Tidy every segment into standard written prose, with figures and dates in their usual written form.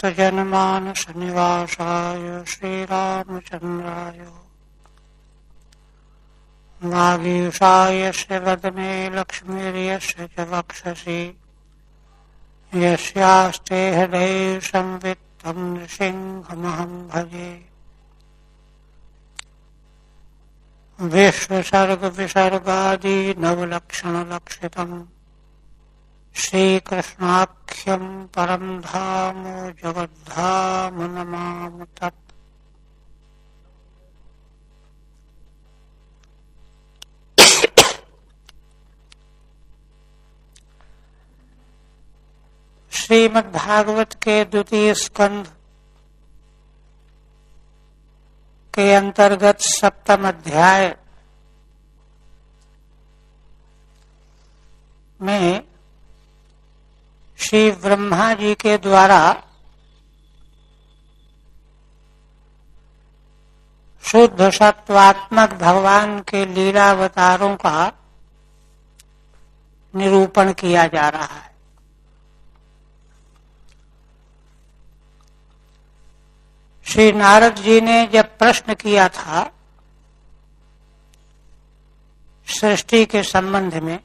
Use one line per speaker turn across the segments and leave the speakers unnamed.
जनमानस निवासाय श्रीरामचंद्राय वागीशाय वदने लक्ष्मीर्यस्य च वक्षसि यस्यास्ते हृदये संवित्तं नृसिंहमहं भजे। विश्वसर्ग विसर्गादि नवलक्षण लक्षितम् श्रीकृष्णाख्यं परम धाम जगद्धाम नमामि तत्। श्रीमद्भागवत के द्वितीय स्कंध के अंतर्गत सप्तम अध्याय में श्री ब्रह्मा जी के द्वारा शुद्ध सत्वात्मक भगवान के लीलावतारों का निरूपण किया जा रहा है। श्री नारद जी ने जब प्रश्न किया था सृष्टि के संबंध में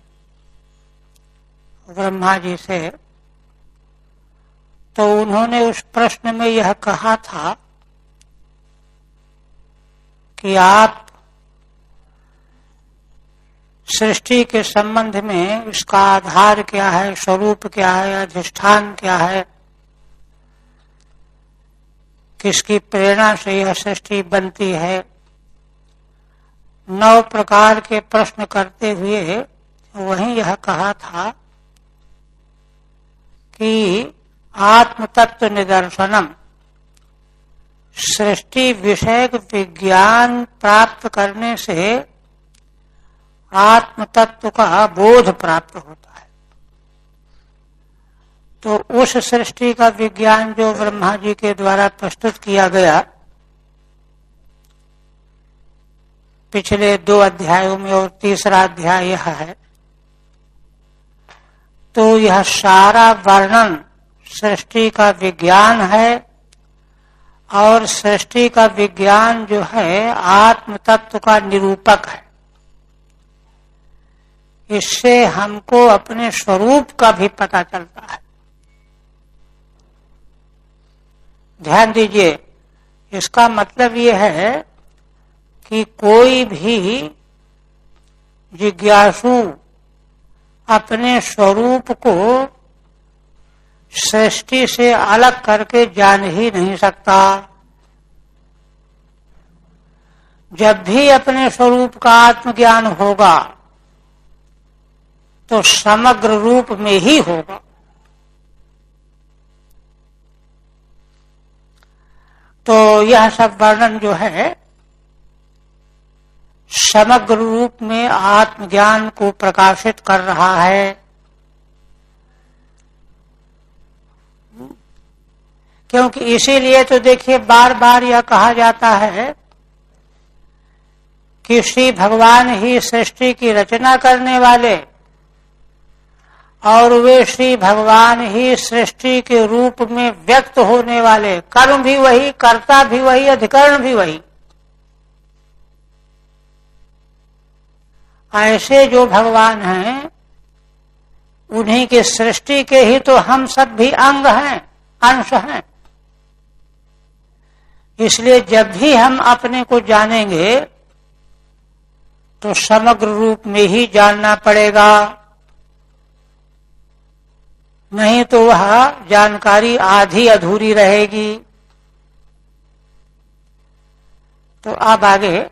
ब्रह्मा जी से, तो उन्होंने उस प्रश्न में यह कहा था कि आप सृष्टि के संबंध में इसका आधार क्या है, स्वरूप क्या है, अधिष्ठान क्या है, किसकी प्रेरणा से यह सृष्टि बनती है, 9 प्रकार के प्रश्न करते हुए वहीं यह कहा था कि आत्म तत्व निदर्शनम, सृष्टि विषयक विज्ञान प्राप्त करने से आत्म तत्व का बोध प्राप्त होता है। तो उस सृष्टि का विज्ञान जो ब्रह्मा जी के द्वारा प्रस्तुत किया गया पिछले 2 अध्यायों में, और तीसरा अध्याय यह है, तो यह सारा वर्णन सृष्टि का विज्ञान है। और सृष्टि का विज्ञान जो है आत्म तत्व का निरूपक है। इससे हमको अपने स्वरूप का भी पता चलता है। ध्यान दीजिए, इसका मतलब यह है कि कोई भी जिज्ञासु अपने स्वरूप को सृष्टि से अलग करके जान ही नहीं सकता। जब भी अपने स्वरूप का आत्मज्ञान होगा तो समग्र रूप में ही होगा। तो यह सब वर्णन जो है समग्र रूप में आत्मज्ञान को प्रकाशित कर रहा है। क्योंकि इसीलिए तो देखिए बार बार यह कहा जाता है कि श्री भगवान ही सृष्टि की रचना करने वाले, और वे श्री भगवान ही सृष्टि के रूप में व्यक्त होने वाले, कर्म भी वही, कर्ता भी वही, अधिकरण भी वही। ऐसे जो भगवान हैं उन्हीं के सृष्टि के ही तो हम सब भी अंग हैं, अंश हैं। इसलिए जब भी हम अपने को जानेंगे तो समग्र रूप में ही जानना पड़ेगा, नहीं तो वह जानकारी आधी अधूरी रहेगी। तो अब आगे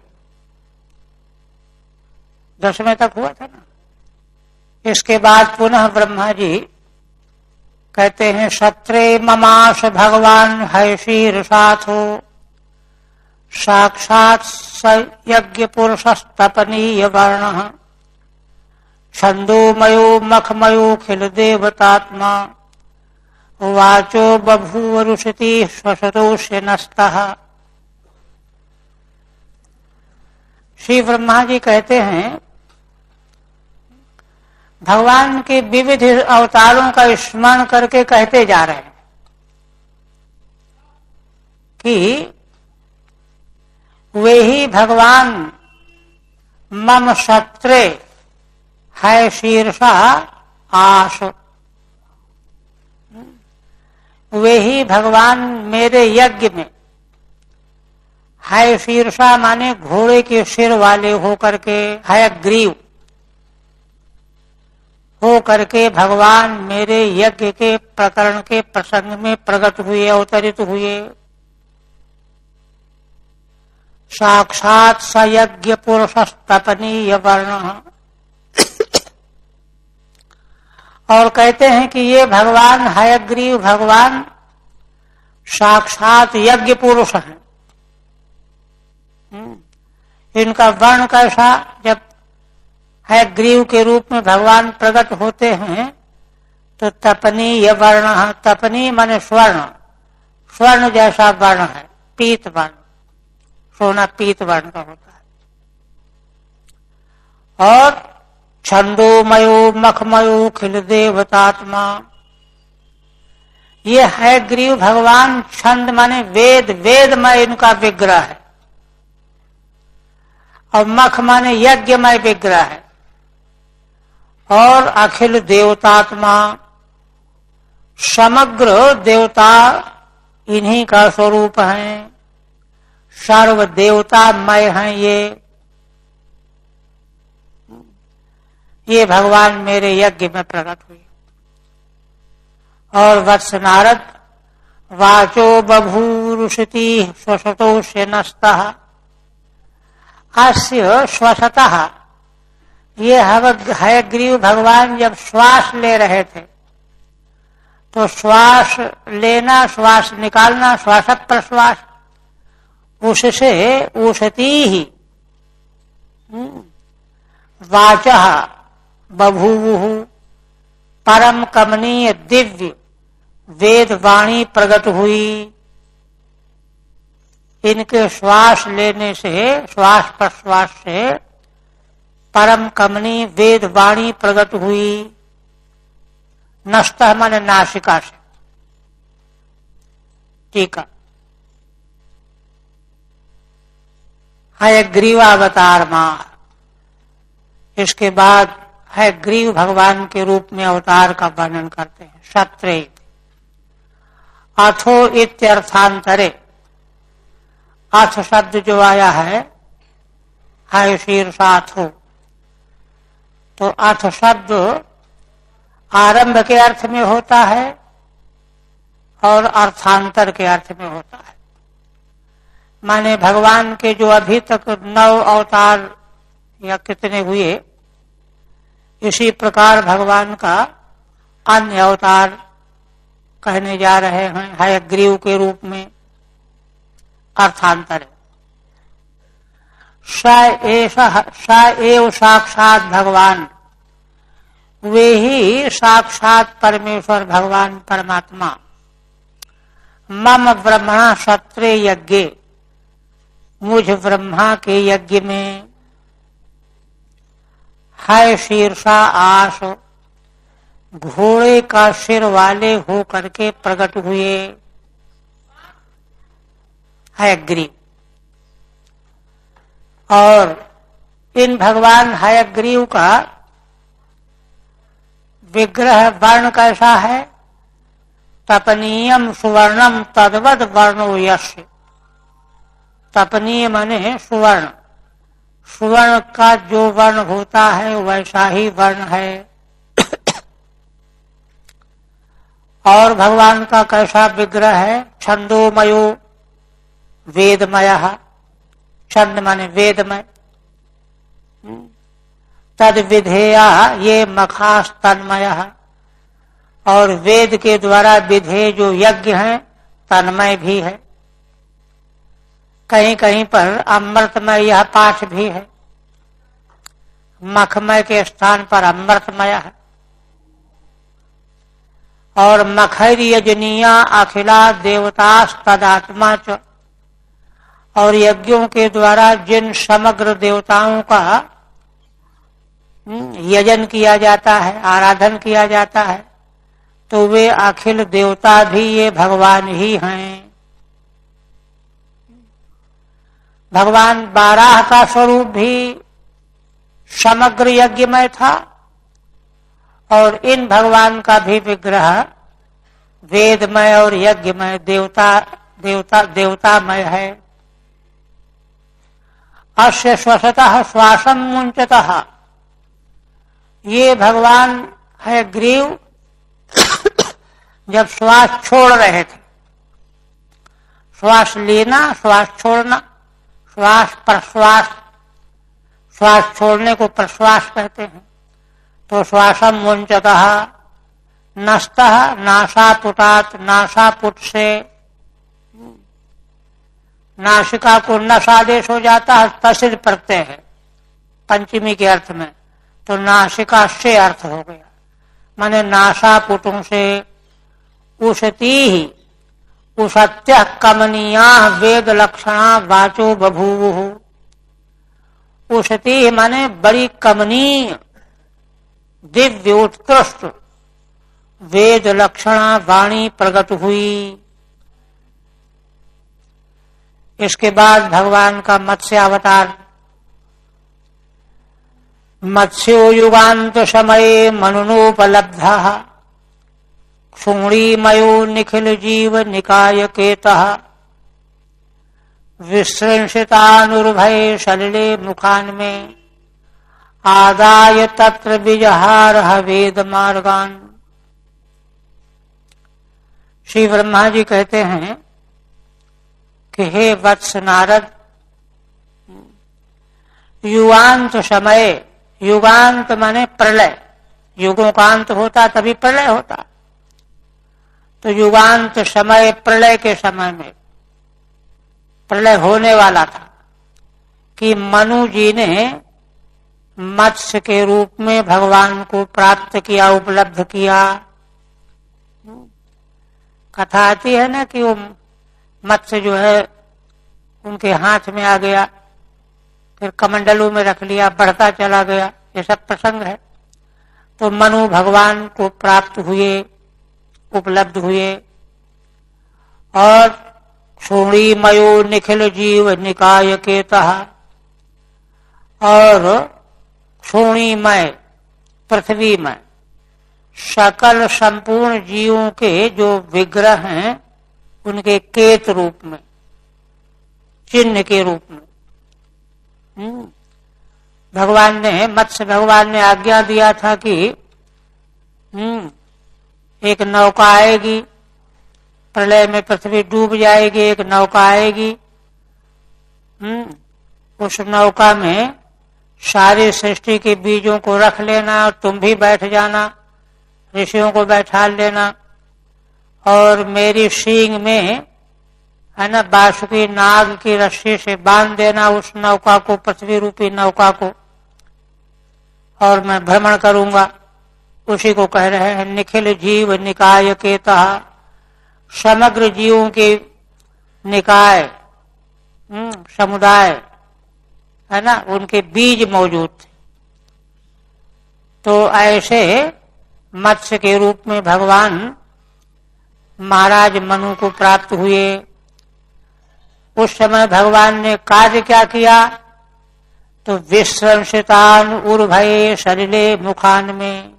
10वें तक हुआ था ना। इसके बाद पुनः ब्रह्मा जी कहते हैं, सत्रे ममाश भगवान है शीर्षाथो साक्षात यज्ञ पुरुषस्तपनीय वर्ण छंदोमयो मखमयो खिल देवतात्मा वाचो बभूव रुषति स्वशतोष्य नस्तः। श्री ब्रह्मा जी कहते हैं, भगवान के विविध अवतारों का स्मरण करके कहते जा रहे हैं कि वे ही भगवान मम सत्रे है शीर्षा आस, वे ही भगवान मेरे यज्ञ में है शीर्षा माने घोड़े के सिर वाले होकर के, है ग्रीव हो करके भगवान मेरे यज्ञ के प्रकरण के प्रसंग में प्रकट हुए, अवतरित हुए। साक्षात सयज्ञ पुरुषस्तपनीय वर्ण। और कहते हैं कि ये भगवान हयग्रीव भगवान साक्षात यज्ञ पुरुष हैं। इनका वर्ण कैसा, जब हयग्रीव के रूप में भगवान प्रकट होते हैं तो तपनीय वर्ण, तपनी माने स्वर्ण, स्वर्ण जैसा वर्ण है, पीत वर्ण, सोना पीत वर्ण का होता है। और छंदोमयो मखमयो खिल देवतात्मा, ये है ग्रीव भगवान छंद माने वेद, वेदमय इनका विग्रह है, और मख माने यज्ञमय विग्रह है, और अखिल देवतात्मा, समग्र देवता इन्हीं का स्वरूप है, सर्व देवतामय हैं ये भगवान मेरे यज्ञ में प्रकट हुए। और वत्स नारद वाचो बभूरुषति स्वशतो से नस्तः, अस्य स्वशतः, ये हयग्रीव भगवान जब श्वास ले रहे थे तो श्वास लेना, श्वास निकालना, श्वास प्रश्वास, उससे उषती ही वाचः बभूवुः, परम कमनीय दिव्य वेद वाणी प्रकट हुई। इनके श्वास लेने से, श्वास प्रश्वास से परम कमनीय वेद वाणी प्रकट हुई। नष्ट माने नासिका से। टीका हयग्रीवावतार माह, इसके बाद हयग्रीव भगवान के रूप में अवतार का वर्णन करते हैं। सत्रे अथो इत्यर्थांतरे, अथ शब्द जो आया है हय शीर्षाथो, तो अथ शब्द आरंभ के अर्थ में होता है और अर्थांतर के अर्थ में होता है। माने भगवान के जो अभी तक 9 अवतार या कितने हुए, इसी प्रकार भगवान का अन्य अवतार कहने जा रहे हैं हयग्रीव के रूप में, अर्थांतर है। स एव साक्षात भगवान, वे ही साक्षात परमेश्वर भगवान परमात्मा, मम ब्रह्मणा सत्रे यज्ञ, मुझ ब्रह्मा के यज्ञ में, है शीर्षा आस, घोड़े का सिर वाले हो करके प्रकट हुए। हयग्रीव, और इन भगवान हयग्रीव का विग्रह वर्ण कैसा है, तपनीयम सुवर्णम तद्वद वर्णो यस्य, तपनीय माने सुवर्ण, सुवर्ण का जो वर्ण होता है वैसा ही वर्ण है। और भगवान का कैसा विग्रह है, छंदोमयो वेदमय, छंद माने वेदमय, तद विधेया ये मखास तन्मय, और वेद के द्वारा विधेय जो यज्ञ है तन्मय भी है। कहीं कहीं पर अमृतमय यह पाठ भी है, मखमय के स्थान पर अमृतमय है। और मखैर यजनीया अखिला देवतास्तदात्मा च, और यज्ञों के द्वारा जिन समग्र देवताओं का यजन किया जाता है, आराधन किया जाता है, तो वे अखिल देवता भी ये भगवान ही हैं। भगवान बाराह का स्वरूप भी समग्र यज्ञमय था और इन भगवान का भी विग्रह वेदमय और यज्ञमय देवतामय है। अस्य श्वसतः श्वासम मुंचतः, ये भगवान है ग्रीव जब श्वास छोड़ रहे थे। श्वास लेना, श्वास छोड़ना, श्वास प्रश्वास, श्वास छोड़ने को प्रश्वास कहते हैं। तो श्वासम मुंचतः नस्तः, नासापुटात, नासापुट से नासिका को नस आदेश हो जाता है, तसिद प्रत्यय है पंचमी के अर्थ में, तो नासिका से अर्थ हो गया, माने नासापुटों से उशती ही उसत्य कमनीया वेद लक्षणा वाचो बभूवुः। उशती माने बड़ी कमनीय दिव्य उत्कृष्ट वेद लक्षणा वाणी प्रकट हुई। इसके बाद भगवान का मत्स्य अवतार। मत्स्यो युगांत समये मनुनोपलब्धः क्षुण्णीमयो निखिल जीव निकाय केतः विसृंसितानुर्भय सलिले मुखान में आदाय तत्र विजहारः वेद मार्गान। श्री ब्रह्मा जी कहते हैं कि हे वत्स नारद, युगांत समय, युगांत माने प्रलय, युगों का अंत होता तभी प्रलय होता, तो युगांत समय प्रलय के समय में प्रलय होने वाला था कि मनु जी ने मत्स्य के रूप में भगवान को प्राप्त किया, उपलब्ध किया। कथा आती है ना कि वो मत्स्य जो है उनके हाथ में आ गया, फिर कमंडलों में रख लिया, बढ़ता चला गया, ये सब प्रसंग है। तो मनु भगवान को प्राप्त हुए, उपलब्ध हुए। और क्षुण्णीमयो निखिल जीव निकाय केतः, और क्षुण्णीमय पृथ्वी में सकल संपूर्ण जीवों के जो विग्रह हैं उनके केत रूप में, चिन्ह के रूप में भगवान ने, मत्स्य भगवान ने आज्ञा दिया था कि एक नौका आएगी, प्रलय में पृथ्वी डूब जाएगी, एक नौका आएगी, उस नौका में सारी सृष्टि के बीजों को रख लेना और तुम भी बैठ जाना, ऋषियों को बैठा लेना, और मेरी सींग में है ना बासुकी नाग की रस्सी से बांध देना उस नौका को, पृथ्वी रूपी नौका को, और मैं भ्रमण करूंगा। उसी को कह रहे हैं निखिल जीव निकाय केतः, समग्र जीवों के निकाय समुदाय है ना, उनके बीज मौजूद थे। तो ऐसे मत्स्य के रूप में भगवान महाराज मनु को प्राप्त हुए। उस समय भगवान ने कार्य क्या किया, तो विश्रंसितान उर्भये सलिले मुखान में।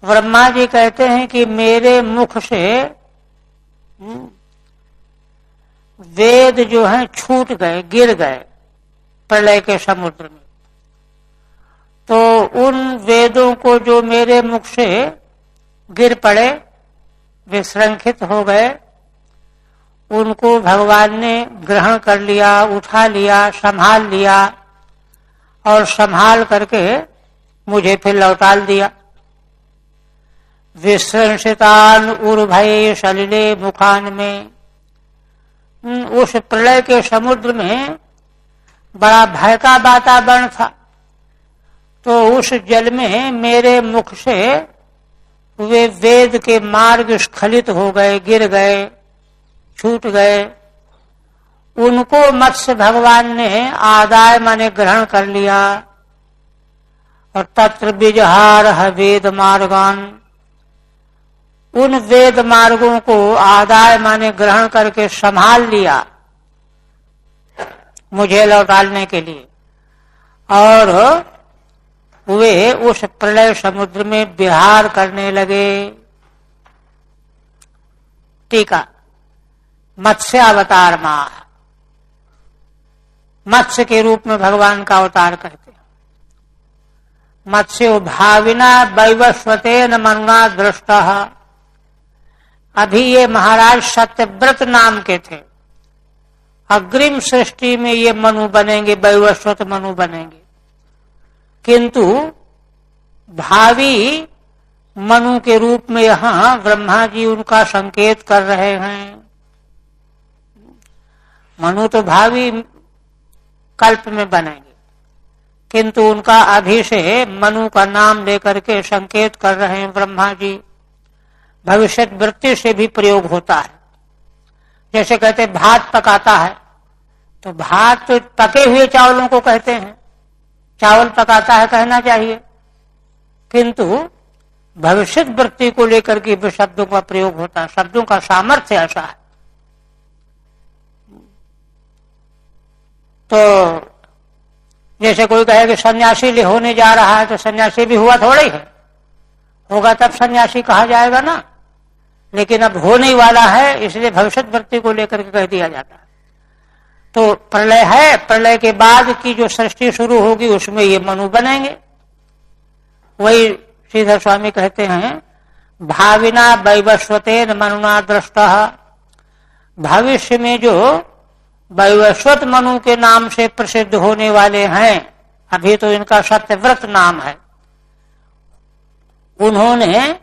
ब्रह्मा जी कहते हैं कि मेरे मुख से वेद जो हैं छूट गए, गिर गए प्रलय के समुद्र में। तो उन वेदों को जो मेरे मुख से गिर पड़े, विश्रंखित हो गए, उनको भगवान ने ग्रहण कर लिया, उठा लिया, संभाल लिया, और संभाल करके मुझे फिर लौटा दिया। विसृंसितान उर्भये सलिले मुखान में। उस प्रलय के समुद्र में बड़ा भय का वातावरण था, तो उस जल में मेरे मुख से वे वेद के मार्ग स्खलित हो गए, गिर गए, छूट गए। उनको मत्स्य भगवान ने आदाय माने ग्रहण कर लिया। और तत्र विजहारः वेद मार्गान, उन वेद मार्गों को आदाय माने ग्रहण करके संभाल लिया, मुझे लौटाने के लिए, और वे उस प्रलय समुद्र में विहार करने लगे। टीका, मत्स्य अवतार माह, मत्स्य के रूप में भगवान का अवतार करते हैं। मत्स्यो भाविना वैवस्वतेन मनुना दृष्टः। अभी ये महाराज सत्यव्रत नाम के थे, अग्रिम सृष्टि में ये मनु बनेंगे, वैवस्वत मनु बनेंगे, किंतु भावी मनु के रूप में यहां ब्रह्मा जी उनका संकेत कर रहे हैं। मनु तो भावी कल्प में बनेंगे, किंतु उनका अभी से मनु का नाम लेकर के संकेत कर रहे हैं ब्रह्मा जी। भविष्य वृत्ति से भी प्रयोग होता है। जैसे कहते भात पकाता है, तो भात तो पके हुए चावलों को कहते हैं, चावल पकाता है कहना चाहिए, किंतु भविष्य वृत्ति को लेकर के भी शब्दों का प्रयोग होता है। शब्दों का सामर्थ्य ऐसा है। तो जैसे कोई कहे कि सन्यासी होने जा रहा है, तो सन्यासी भी हुआ थोड़ा ही है, होगा तब सन्यासी कहा जाएगा ना, लेकिन अब होने ही वाला है, इसलिए भविष्य वृत्ति को लेकर के कह दिया जाता है। तो प्रलय है, प्रलय के बाद की जो सृष्टि शुरू होगी उसमें ये मनु बनेंगे। वही श्रीधर स्वामी कहते हैं, भाविना वैवस्वतेन मनुना दृष्टः। भविष्य में जो वैवस्वत मनु के नाम से प्रसिद्ध होने वाले हैं, अभी तो इनका सत्यव्रत नाम है, उन्होंने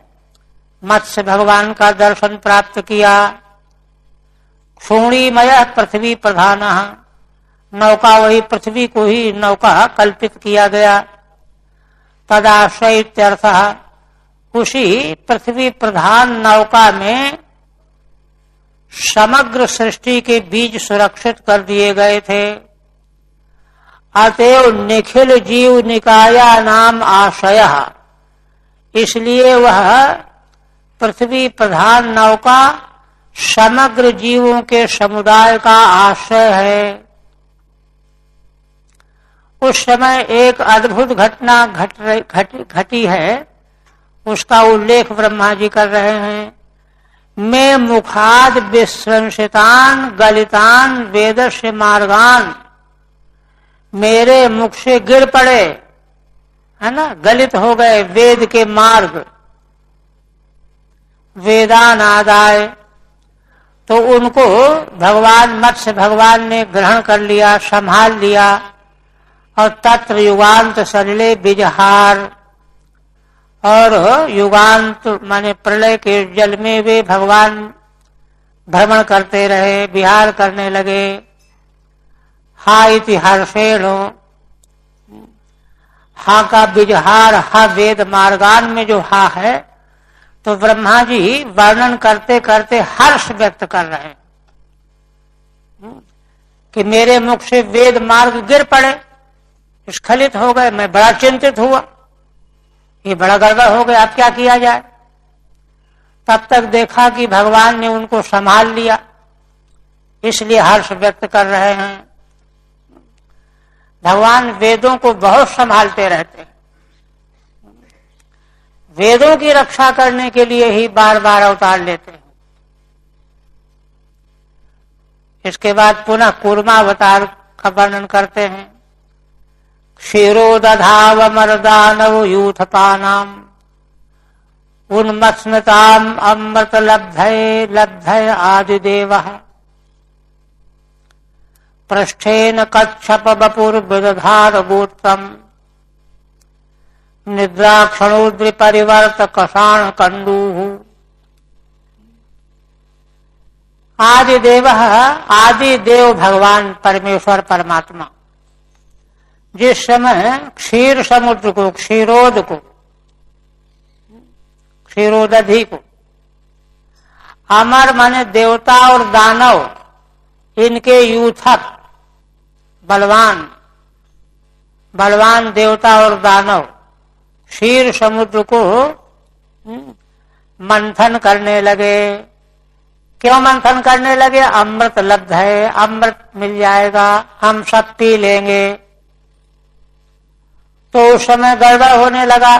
मत्स्य भगवान का दर्शन प्राप्त किया। क्षोणीमय पृथ्वी प्रधान, नौका वही पृथ्वी को ही नौका कल्पित किया गया। तदाश्रय इत्यर्थः, उसी पृथ्वी प्रधान नौका में समग्र सृष्टि के बीज सुरक्षित कर दिए गए थे। अतएव निखिल जीव निकाया नाम आशय, इसलिए वह पृथ्वी प्रधान नौका समग्र जीवों के समुदाय का आश्रय है। उस समय एक अद्भुत घटना घटी है, उसका उल्लेख ब्रह्मा जी कर रहे हैं। मैं मुखाद विश्रंसितान गलितान वेदस्य मार्गान, मेरे मुख से गिर पड़े, है ना, गलित हो गए वेद के मार्ग, वेदानादाय, तो उनको भगवान मत्स्य भगवान ने ग्रहण कर लिया, संभाल लिया। और तत्र युगांत सलिले बिजहार, और युगांत माने प्रलय के जल में वे भगवान भ्रमण करते रहे, विहार करने लगे। हा इति हर्षेणो, हा का बिजहार, हा वेद मार्गान में जो हा है, तो ब्रह्मा जी वर्णन करते करते हर्ष व्यक्त कर रहे हैं कि मेरे मुख से वेद मार्ग गिर पड़े, स्खलित हो गए, मैं बड़ा चिंतित हुआ, ये बड़ा गड़बड़ हो गया, अब क्या किया जाए। तब तक देखा कि भगवान ने उनको संभाल लिया, इसलिए हर्ष व्यक्त कर रहे हैं। भगवान वेदों को बहुत संभालते रहते हैं, वेदों की रक्षा करने के लिए ही बार बार अवतार लेते हैं। इसके बाद पुनः कूर्मावतार का वर्णन करते हैं। क्षीरोदधाव मरदानव यूथपानाम उन्मत्स्नताम अमृत लब्धये लब्धय आदिदेवः पृष्ठेन कच्छप वपुर्विदधार गोत्रम निद्राक्षणोद्रि परिवर्त कषाण कंडूः। आदिदेव, आदिदेव भगवान परमेश्वर परमात्मा जिस समय क्षीर समुद्र को, क्षीरोद को, क्षीरोदधि को, अमर माने देवता और दानव, इनके यूथक बलवान, बलवान देवता और दानव क्षीर समुद्र को मंथन करने लगे। क्यों मंथन करने लगे? अमृत लब्ध है, अमृत मिल जाएगा, हम सब पी लेंगे। तो उस समय गड़बड़ होने लगा।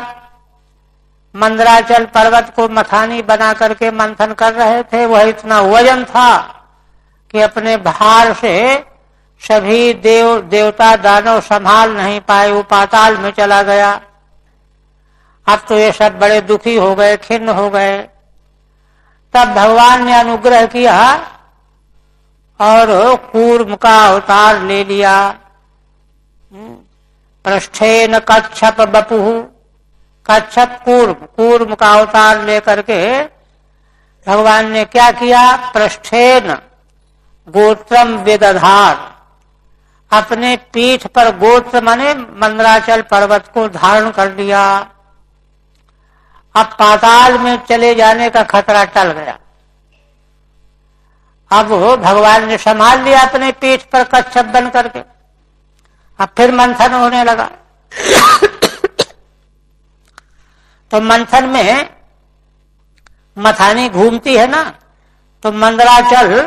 मंदराचल पर्वत को मथानी बना करके मंथन कर रहे थे। वह इतना वजन था कि अपने भार से सभी देवता दानव संभाल नहीं पाए, वो पाताल में चला गया। अब तो ये सब बड़े दुखी हो गए, खिन्न हो गए। तब भगवान ने अनुग्रह किया और कूर्म का अवतार ले लिया। पृष्ठेन कच्छप बपुः, कच्छप कूर्म का अवतार लेकर के भगवान ने क्या किया? पृष्ठेन गोत्रम विदधार, अपने पीठ पर गोत्र माने मंदराचल पर्वत को धारण कर लिया। अब पाताल में चले जाने का खतरा टल गया। अब भगवान ने संभाल लिया अपने पीठ पर कच्छप बन करके। अब फिर मंथन होने लगा। तो मंथन में मथानी घूमती है ना, तो मंदराचल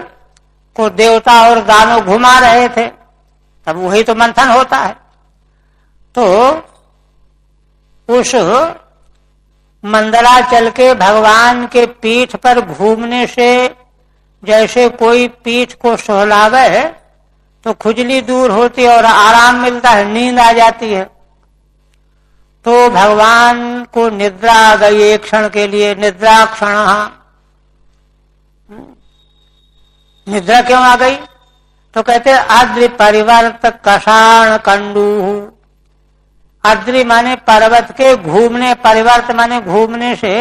को देवता और दानव घुमा रहे थे, तब वही तो मंथन होता है। तो उस मंदराचल के भगवान के पीठ पर घूमने से जैसे कोई पीठ को सहलावे तो खुजली दूर होती है और आराम मिलता है, नींद आ जाती है। तो भगवान को निद्रा आ गई एक क्षण के लिए। निद्रा क्षण, निद्रा क्यों आ गई? तो कहते अद्रि परिवर्त कषाण कंडू। अद्रि माने पर्वत के घूमने, परिवर्त माने घूमने से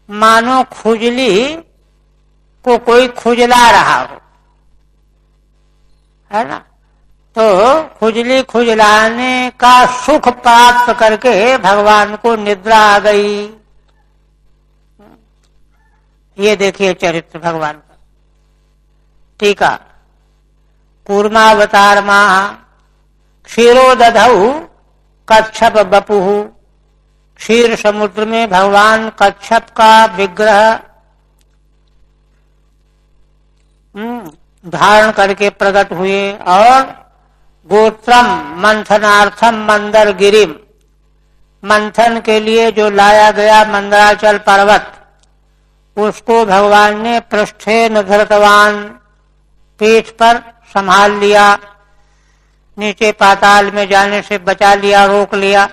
मानो खुजली को कोई खुजला रहा हो, है ना। तो खुजली खुजलाने का सुख प्राप्त करके भगवान को निद्रा आ गई। ये देखिए चरित्र भगवान का। टीका, कूर्मावतार माह क्षीरोदधौ कच्छप बपुः। क्षीर समुद्र में भगवान कच्छप का विग्रह धारण करके प्रकट हुए और गोत्रम मंथनार्थम मंदर गिरिम, मंथन के लिए जो लाया गया मंदराचल पर्वत, उसको भगवान ने पृष्ठे धृतवान, पीठ पर संभाल लिया, नीचे पाताल में जाने से बचा लिया, रोक लिया।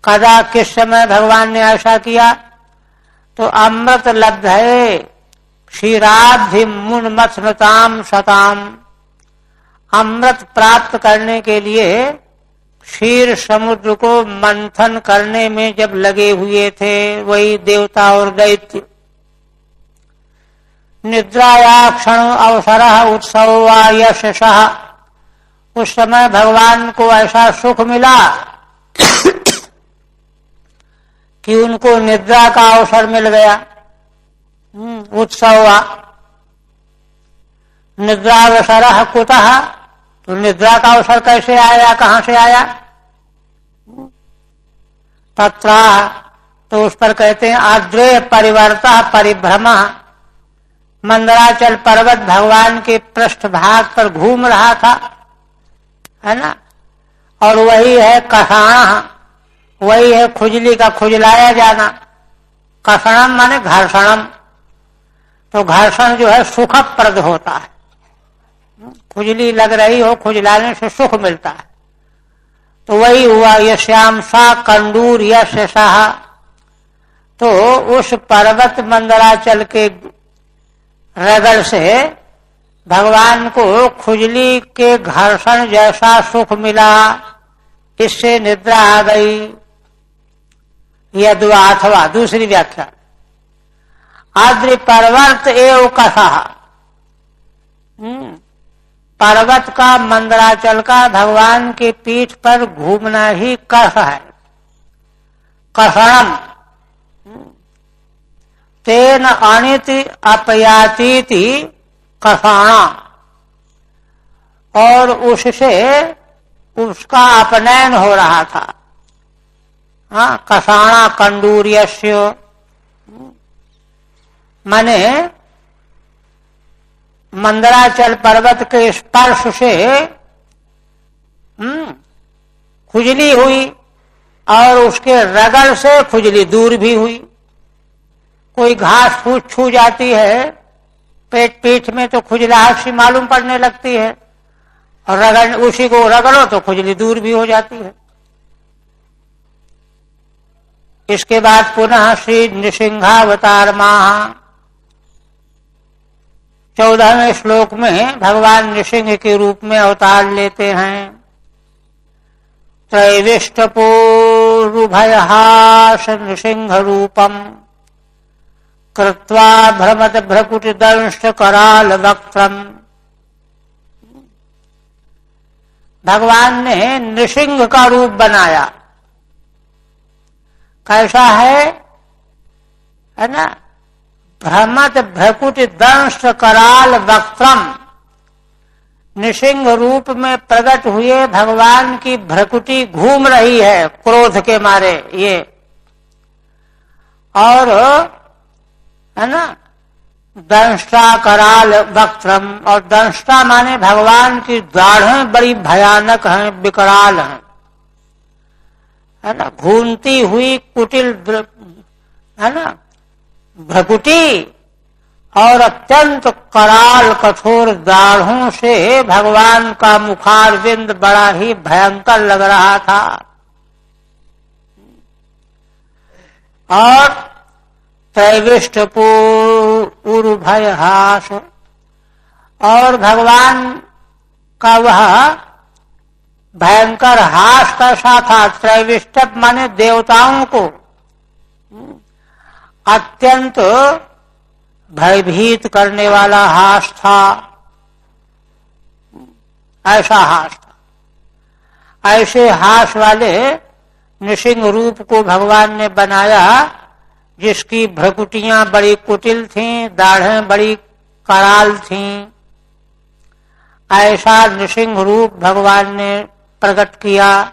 कदा, किस समय भगवान ने ऐसा किया? तो अमृत लब्ध है क्षीराब्धि मुन्मथनताम सताम, अमृत प्राप्त करने के लिए क्षीर समुद्र को मंथन करने में जब लगे हुए थे वही देवता और दैत्य। निद्राया क्षण अवसर उत्सव व यशः, उस समय भगवान को ऐसा सुख मिला कि उनको निद्रा का अवसर मिल गया। उत्सव, निद्रावसर कुतः, तो निद्रा का अवसर कैसे आया, कहां से आया? तत्रा, तो उस पर कहते हैं आद्रेय परिवर्ता परिभ्रमा। मंदराचल पर्वत भगवान के पृष्ठभाग पर घूम रहा था, है ना, और वही है कषाण, वही है खुजली का खुजलाया जाना। कषणम माने घर्षणम, तो घर्षण जो है सुखप्रद होता है। खुजली लग रही हो, खुजलाने से सुख मिलता है, तो वही हुआ। यश्याम सा कंडूर यश साह, तो उस पर्वत मंदराचल के रगड़ से भगवान को खुजली के घर्षण जैसा सुख मिला, इससे निद्रा आ गई। यद्वा, अथवा दूसरी व्याख्या, आद्रि पर्वत एव कषः, पर्वत का मंदराचल का भगवान के पीठ पर घूमना ही कष है। कषणम तेन अनिति अपयातीति कषाणा, और उससे उसका अपनयन हो रहा था। हाँ, कषाणा कंडूर्यस्य, माने मंदराचल पर्वत के स्पर्श से खुजली हुई और उसके रगड़ से खुजली दूर भी हुई। कोई घास फूस छू जाती है पेट पीठ में तो खुजलाहट सी मालूम पड़ने लगती है, और रगड़ उसी को रगड़ो तो खुजली दूर भी हो जाती है। इसके बाद पुनः श्री नृसिंहावतार माह 14वें श्लोक में भगवान नृसिंह के रूप में अवतार लेते हैं। त्रैविष्टपूर्वभयहास नृसिंह रूपम कृत्वा भ्रमत भ्रकुट दंष्ट कराल वक्त्रम। भगवान ने नृसिंह का रूप बनाया। कैसा है ना? भ्रमत भ्रकुट दंष्ट कराल वक्त्रम। नृसिंह रूप में प्रकट हुए भगवान की भ्रकुटी घूम रही है क्रोध के मारे ये, और है ना दंष्टा कराल वक्त्रम। और दंष्टा माने भगवान की दाढ़ें बड़ी भयानक हैं, विकराल हैं, है ना। घूमती हुई कुटिल है ना भ्रकुटी और अत्यंत कराल कठोर दाढ़ों से भगवान का मुखारविंद बड़ा ही भयंकर लग रहा था। और त्रैविष्टपूर्वभयहास, और भगवान का वह भयंकर हास कैसा था? त्रैविष्टप माने देवताओं को अत्यंत भयभीत करने वाला हास था, ऐसा हास था। ऐसे हास वाले नृसिंह रूप को भगवान ने बनाया, जिसकी भ्रकुटियां बड़ी कुटिल थीं, दाढ़ें बड़ी कराल थीं। ऐसा नृसिंह रूप भगवान ने प्रकट किया।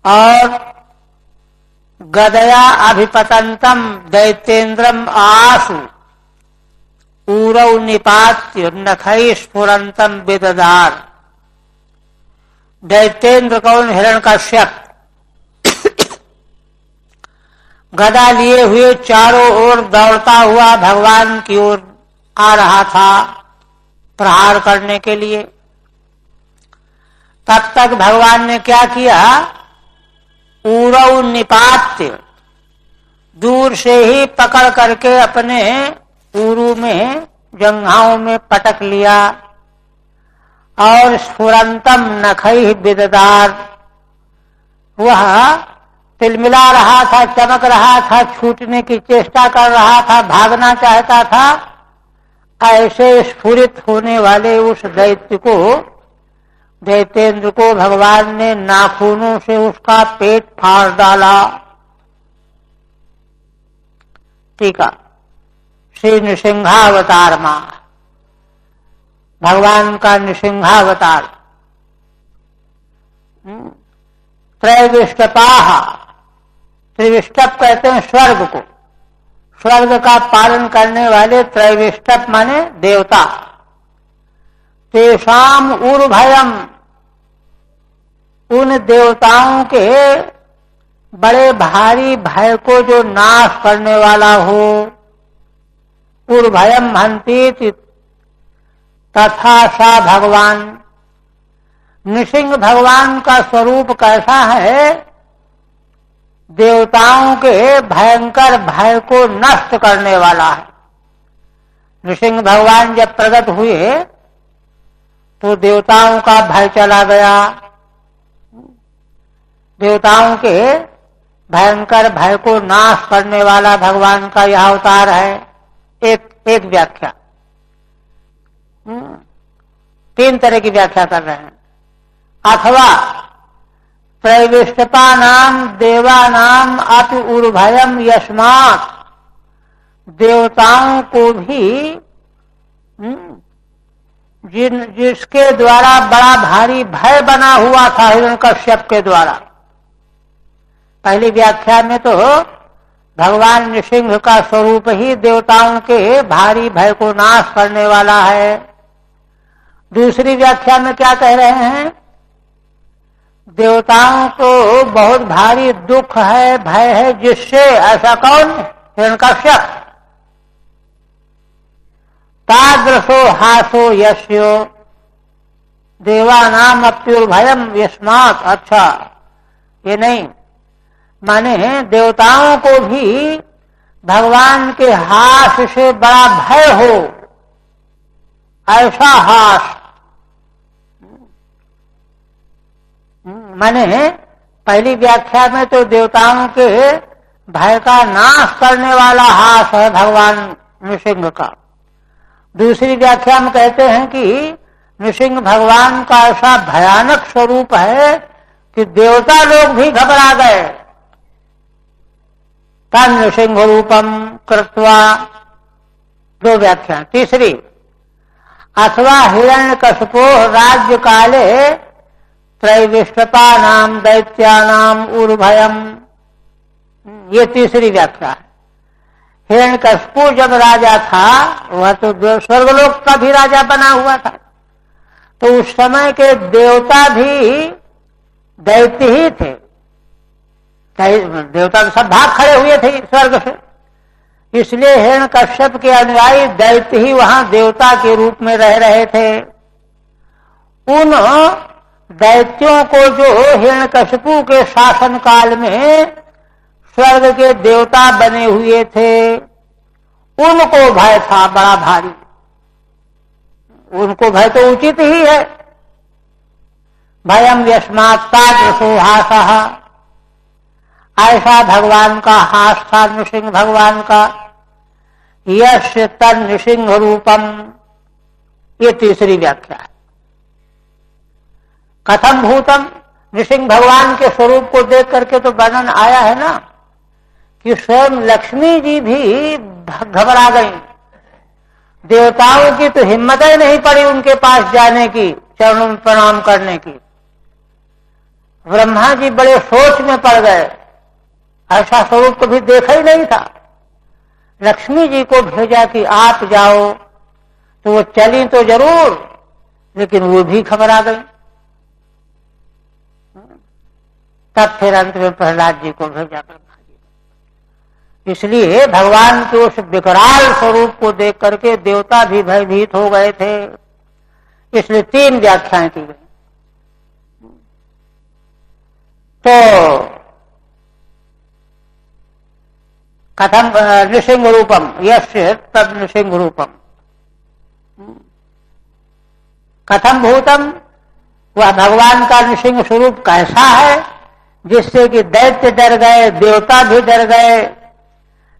और गदया अभिपतंतम दैतेन्द्रम आशु ऊरौ निपात्य नखै स्फुरंतम विददार। दैतेन्द्र कौन? हिरण्यकश्यप। गदा लिए हुए चारों ओर दौड़ता हुआ भगवान की ओर आ रहा था प्रहार करने के लिए। तब तक भगवान ने क्या किया? ऊरौ निपात्य, दूर से ही पकड़ करके अपने ऊरू में जंघाओं में पटक लिया। और स्फुरंतम नखै विददार, वह तिलमिला रहा था, चमक रहा था, छूटने की चेष्टा कर रहा था, भागना चाहता था। ऐसे स्फुरित होने वाले उस दैत्य को, दैतेंद्र को भगवान ने नाखूनों से उसका पेट फाड़ डाला। ठीक है। श्री नृसिंहावतार मां, भगवान का नृसिंहावतार। त्रैविष्टपाह, त्रिविष्टप कहते हैं स्वर्ग को, स्वर्ग का पालन करने वाले त्रैविष्टप माने देवता। तेषाम उर्भयम, उन देवताओं के बड़े भारी भय को जो नाश करने वाला हो। उर्भयम हंतीति तथा सा भगवान। नृसिंह भगवान का स्वरूप कैसा है? देवताओं के भयंकर भय को नष्ट करने वाला है। नृसिंह भगवान जब प्रकट हुए तो देवताओं का भय चला गया। देवताओं के भयंकर भय को नाश करने वाला भगवान का यह अवतार है। एक व्याख्या, 3 तरह की व्याख्या कर रहे हैं। अथवा त्रैविष्टपानाम देवानाम अति उर्भयम यस्मात्, देवताओं को भी जिसके द्वारा बड़ा भारी भय बना हुआ था हिरण्यकश्यप के द्वारा। पहली व्याख्या में तो भगवान नृसिंह का स्वरूप ही देवताओं के भारी भय को नाश करने वाला है। दूसरी व्याख्या में क्या कह रहे हैं? देवताओं को बहुत भारी दुख है, भय है, जिससे ऐसा कौन? हिरण्यकश्यप। तादृशो हासो यस्यो देवानाम अप्युर्भयम यस्मात्। अच्छा, ये नहीं, माने देवताओं को भी भगवान के हास से बड़ा भय हो, ऐसा हास। माने पहली व्याख्या में तो देवताओं के भय का नाश करने वाला हास है भगवान नृसिंह का। दूसरी व्याख्या में कहते हैं कि नृसिंह भगवान का ऐसा भयानक स्वरूप है कि देवता लोग भी घबरा गए। तन नृसिंह रूपम कृत्वा, दो व्याख्या। तीसरी, अथवा हिरण्यकशिपो राज्य काले त्रैविष्टता नाम दैत्यानाम उर्भयम, ये तीसरी व्याख्या है। हिरण्यकशिपु जब राजा था, वह तो स्वर्गलोक का भी राजा बना हुआ था, तो उस समय के देवता भी दैत्य ही थे। देवता तो सब भाग खड़े हुए थे स्वर्ग से, इसलिए हिरण्यकश्यप के अनुयायी दैत्य ही वहां देवता के रूप में रह रहे थे। उन दैत्यों को जो हिरण्यकशिपु के शासन काल में स्वर्ग के देवता बने हुए थे, उनको भय था बड़ा भारी। उनको भय तो उचित ही है। भयम यस्मात् तादृशो हासः, ऐसा भगवान का हास था नृसिंह भगवान का। यश तन नृसिंह रूपम, ये तीसरी व्याख्या है। कथम भूतम, नृसिंह भगवान के स्वरूप को देख करके तो वर्णन आया है ना कि स्वयं लक्ष्मी जी भी घबरा गई। देवताओं की तो हिम्मत ही नहीं पड़ी उनके पास जाने की, चरणों में प्रणाम करने की। ब्रह्मा जी बड़े सोच में पड़ गए, ऐसा स्वरूप कभी देखा ही नहीं था। लक्ष्मी जी को भेजा कि आप जाओ, तो वो चली तो जरूर, लेकिन वो भी घबरा गई। तब फिर अंत में प्रहलाद जी को भेजा ब्रह्मा जी। इसलिए भगवान के उस विकराल स्वरूप को देख करके देवता भी भयभीत हो गए थे। इसलिए तीन व्याख्याएं की गई। तो कथम नृसिंह रूपम, यस्य तद नृसिंह रूपम। कथम भूतम, वह भगवान का नृसिंह स्वरूप कैसा है जिससे कि दैत्य डर गए, देवता भी डर गए।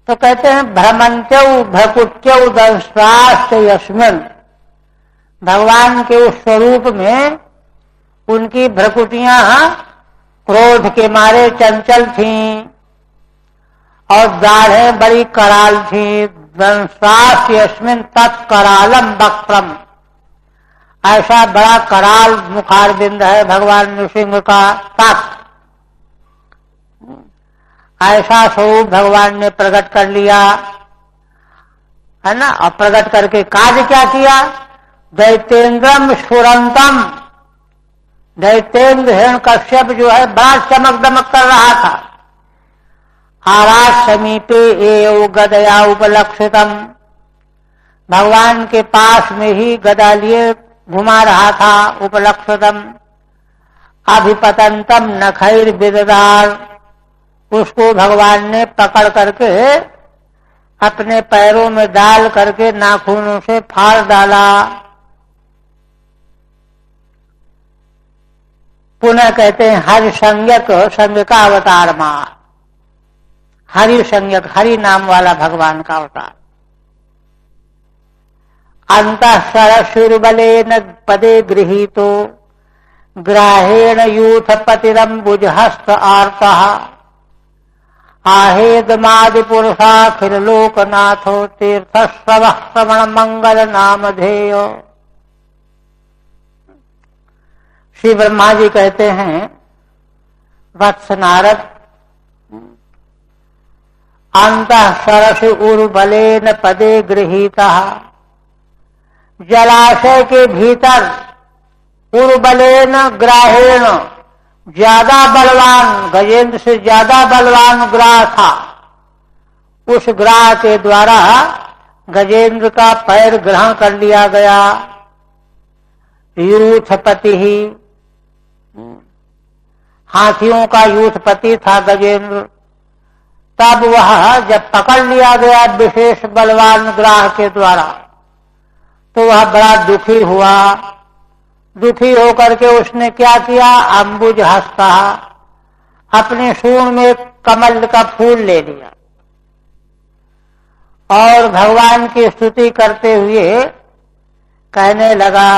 तो कहते हैं भ्रमंत्यौ भ्रकुट्यौ दंष्ट्राश्च यस्मिन्, भगवान के उस स्वरूप में उनकी भ्रकुटियां क्रोध के मारे चंचल थीं और दाढ़ें बड़ी कराल थी। दंष्ट्राश्च यस्मिन् तत्करालम वक्त्रम, ऐसा बड़ा कराल मुखारबिंद है भगवान नृसिंह का। तत्, ऐसा स्वरूप भगवान ने प्रकट कर लिया है ना। और प्रकट करके कार्य क्या किया? दैतेन्द्रम स्फुरंतम, दैतेन्द्र हिरण्यकश्यप जो है बड़ा चमक दमक कर रहा था। आरास समीपे एव गदया उपलक्षितम, भगवान के पास में ही गदा लिए घुमा रहा था। उपलक्षितम अभिपतंतम नखैर विददार, उसको भगवान ने पकड़ करके अपने पैरों में डाल करके नाखूनों से फाड़ डाला। पुनः कहते हैं हरि संज्ञक, संज्ञ का अवतार मां, हरि संज्ञक, हरि नाम वाला भगवान का अवतार। अंतः शूरबलेन पदे गृहीतो ग्राहेण यूथ पतिरंबुज हस्त आर्तः आहेदमादि पुरुषाखिल लोकनाथो तीर्थ श्रवण मंगल नामधेय। श्री ब्रह्मा जी कहते हैं वत्स नारद, अंतः सरस उर्बलेन पदे गृहीता। जलाशय के भीतर उर्बलेन ग्राहेण, ज्यादा बलवान, गजेंद्र से ज्यादा बलवान ग्राह था। उस ग्राह के द्वारा गजेंद्र का पैर ग्रहण कर लिया गया। यूथपति ही, हाथियों का यूथपति था गजेंद्र। तब वह जब पकड़ लिया गया विशेष बलवान ग्राह के द्वारा, तो वह बड़ा दुखी हुआ। दुखी होकर के उसने क्या किया, अंबुज हस्ता, अपने सूंड में कमल का फूल ले लिया और भगवान की स्तुति करते हुए कहने लगा,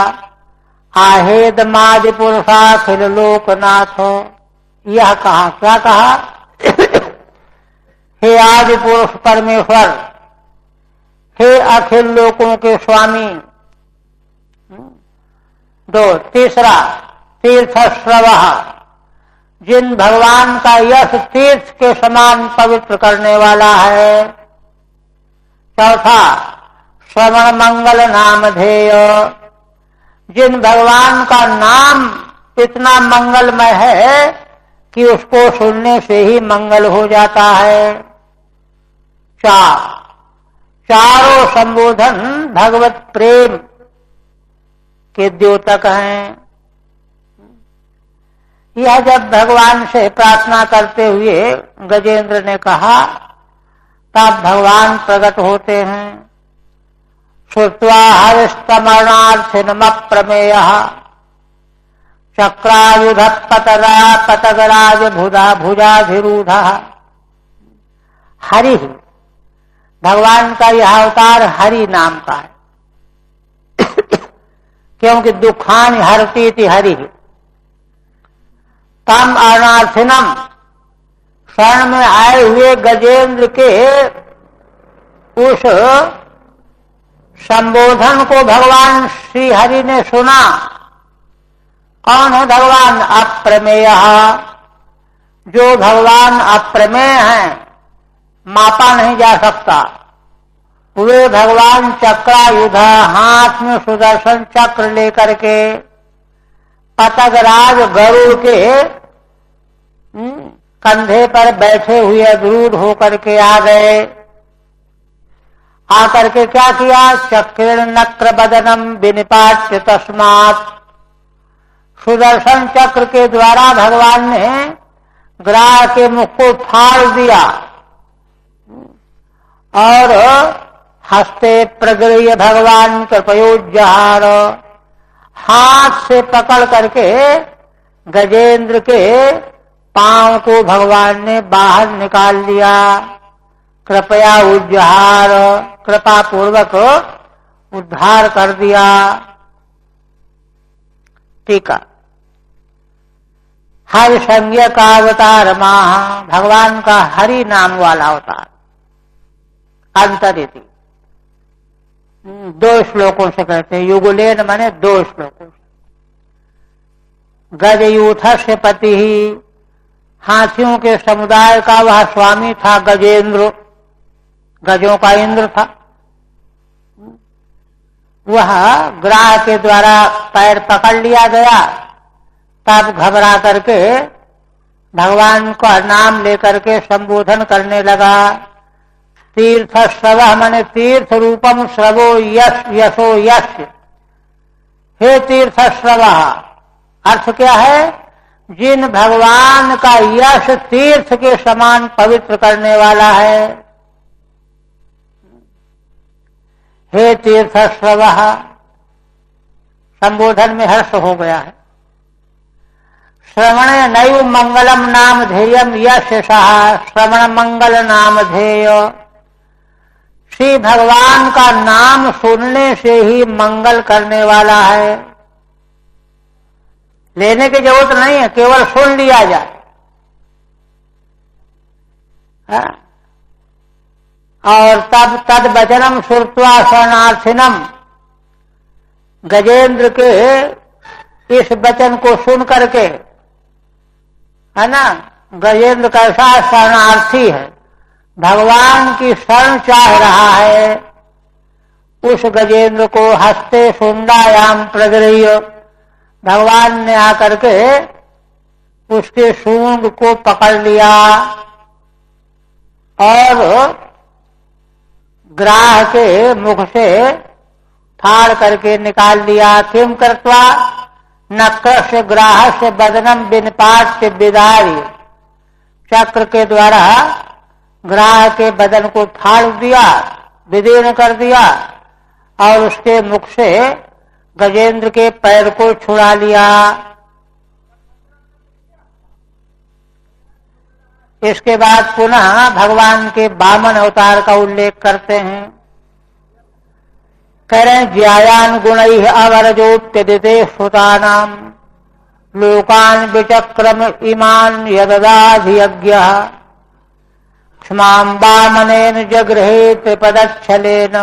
आहेद माद पुरुषाखिल लोकनाथ। यह कहा, क्या कहा, हे आदि पुरुष परमेश्वर, हे अखिल लोकों के स्वामी। दो, तीसरा तीर्थ श्रवः, जिन भगवान का यश तीर्थ के समान पवित्र करने वाला है। चौथा श्रवण मंगल नामधेय, जिन भगवान का नाम इतना मंगलमय है कि उसको सुनने से ही मंगल हो जाता है। चारों संबोधन भगवत प्रेम के द्योतक हैं। यह जब भगवान से प्रार्थना करते हुए गजेंद्र ने कहा, तब भगवान प्रकट होते हैं। श्रुत्वा हरिस्तमरणार्थिनम प्रमेयः चक्रायुध पतगराज भुजाधिरूढ़ः। हरि, भगवान का यह अवतार हरि नाम का है, क्योंकि दुखान हरती थी हरि। तम अरणार्थिनम, शरण में आए हुए गजेंद्र के उस संबोधन को भगवान श्री हरि ने सुना। कौन है भगवान? अप्रमेय, जो भगवान अप्रमेय हैं, मापा नहीं जा सकता। वे भगवान चक्रायुध, हाथ में सुदर्शन चक्र लेकर के पतगराज गरुड़ के कंधे पर बैठे हुए अग्रूढ़ होकर के आ गए। आकर के क्या किया? चक्रेण नक्र बदनम विनिपाट्य तस्मात्, सुदर्शन चक्र के द्वारा भगवान ने ग्राह के मुख को फाड़ दिया और हस्ते प्रगृह्य भगवान कृपयोज्जहार, हाथ से पकड़ करके गजेंद्र के पांव को भगवान ने बाहर निकाल लिया। कृपया उज्जहार, कृपा पूर्वक उद्धार कर दिया। टीका, हरि संज्ञ का अवतार महा, भगवान का हरि नाम वाला अवतार। अंतरिति, दो श्लोकों से कहते हैं। युगलेन माने दो श्लोकों से। गजयूथ से पति ही, हाथियों के समुदाय का वह स्वामी था गजेंद्र, गजों का इंद्र था। वह ग्राह के द्वारा पैर पकड़ लिया गया। तब घबरा करके भगवान का नाम लेकर के संबोधन करने लगा। तीर्थ श्रवः माने तीर्थ रूपम श्रवो यश यशो यश। हे तीर्थ श्रवः, अर्थ क्या है? जिन भगवान का यश तीर्थ के समान पवित्र करने वाला है। हे तीर्थ श्रवः, संबोधन में हर्ष हो गया है। श्रवणे नैव मंगलम नाम ध्येयम यश सहा, श्रवण मंगल नाम ध्येय। श्री भगवान का नाम सुनने से ही मंगल करने वाला है। लेने की जरूरत नहीं है, केवल सुन लिया जाए। और तब तद वचनम श्रुत्वा शरणार्थिनम, गजेंद्र के इस वचन को सुन करके, है ना, गजेंद्र कैसा शरणार्थी है, भगवान की शरण चाह रहा है, उस गजेंद्र को हस्ते सुंडायाम प्रगृह्य भगवान ने आकर के उसके सूंड को पकड़ लिया और ग्राह के मुख से फाड़ करके निकाल दिया। किम कृत्वा नक्रस्य ग्राह से बदनम बिनपाट से विदार्य, चक्र के द्वारा ग्राह के बदन को फाड़ दिया, विदीर्ण कर दिया और उसके मुख से गजेंद्र के पैर को छुड़ा लिया। इसके बाद पुनः भगवान के वामन अवतार का उल्लेख करते हैं। कह रहे हैं ज्यायान गुणैः अवरजोप्यदिते सुतानाम लोकान विचक्रम इमान यददाधियज्ञः क्षमां वामनेन जगृहे त्रिपदच्छलेन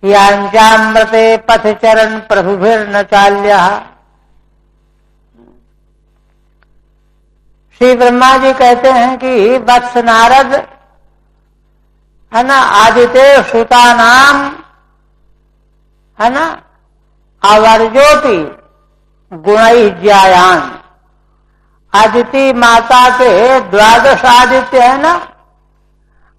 यांचामृते पथचरण प्रभुभिर्न चाल्यः। श्री ब्रह्मा जी कहते हैं कि वत्स नारद है ना, आदित्य सुता नाम है ना, अवर्जोति गुणैः ज्यायान, आदिति माता के 12 आदित्य है ना,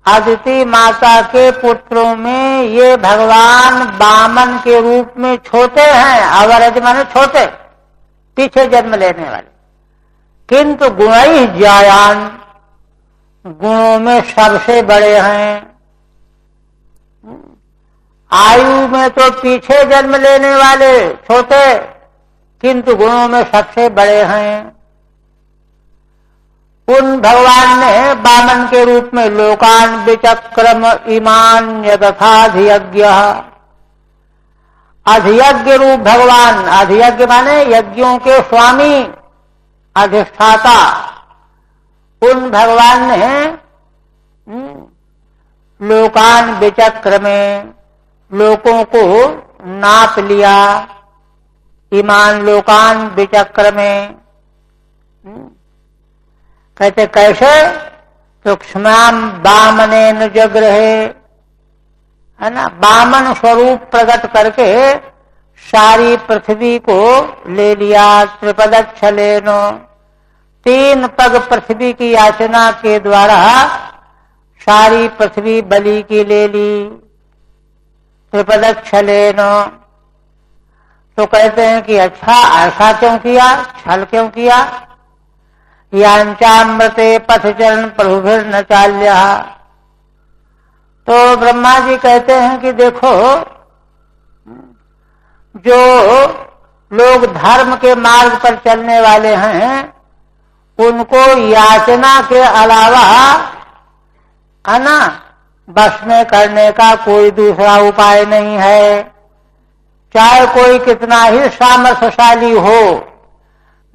आदिति माता के पुत्रों में ये भगवान वामन के रूप में छोटे हैं। अवरज माने छोटे, पीछे जन्म लेने वाले, किंतु गुणैः ज्यायान, गुणों में सबसे बड़े हैं। आयु में तो पीछे जन्म लेने वाले छोटे, किंतु गुणों में सबसे बड़े हैं। उन भगवान ने वामन के रूप में लोकान विचक्रम इमान यथाधियज्ञ, अधियज्ञ रूप भगवान, अधियज्ञ माने यज्ञों के स्वामी, अधिष्ठाता, उन भगवान ने लोकान विचक्र में लोकों को नाप लिया। ईमान लोकान विचक्र में कहते कैसे, तो क्षमाम वामनेन जगृहे, है ना, वामन स्वरूप प्रकट करके सारी पृथ्वी को ले लिया। त्रिपदच्छलेन, 3 पग पृथ्वी की याचना के द्वारा सारी पृथ्वी बलि की ले ली। त्रिपदच्छलेन, तो कहते हैं कि अच्छा ऐसा क्यों किया, छल क्यों किया। यांचामृते पथचरण प्रभुभिर न चाल्यः, तो ब्रह्मा जी कहते हैं कि देखो, जो लोग धर्म के मार्ग पर चलने वाले हैं उनको याचना के अलावा है ना बस में करने का कोई दूसरा उपाय नहीं है। चाहे कोई कितना ही सामर्थ्यशाली हो,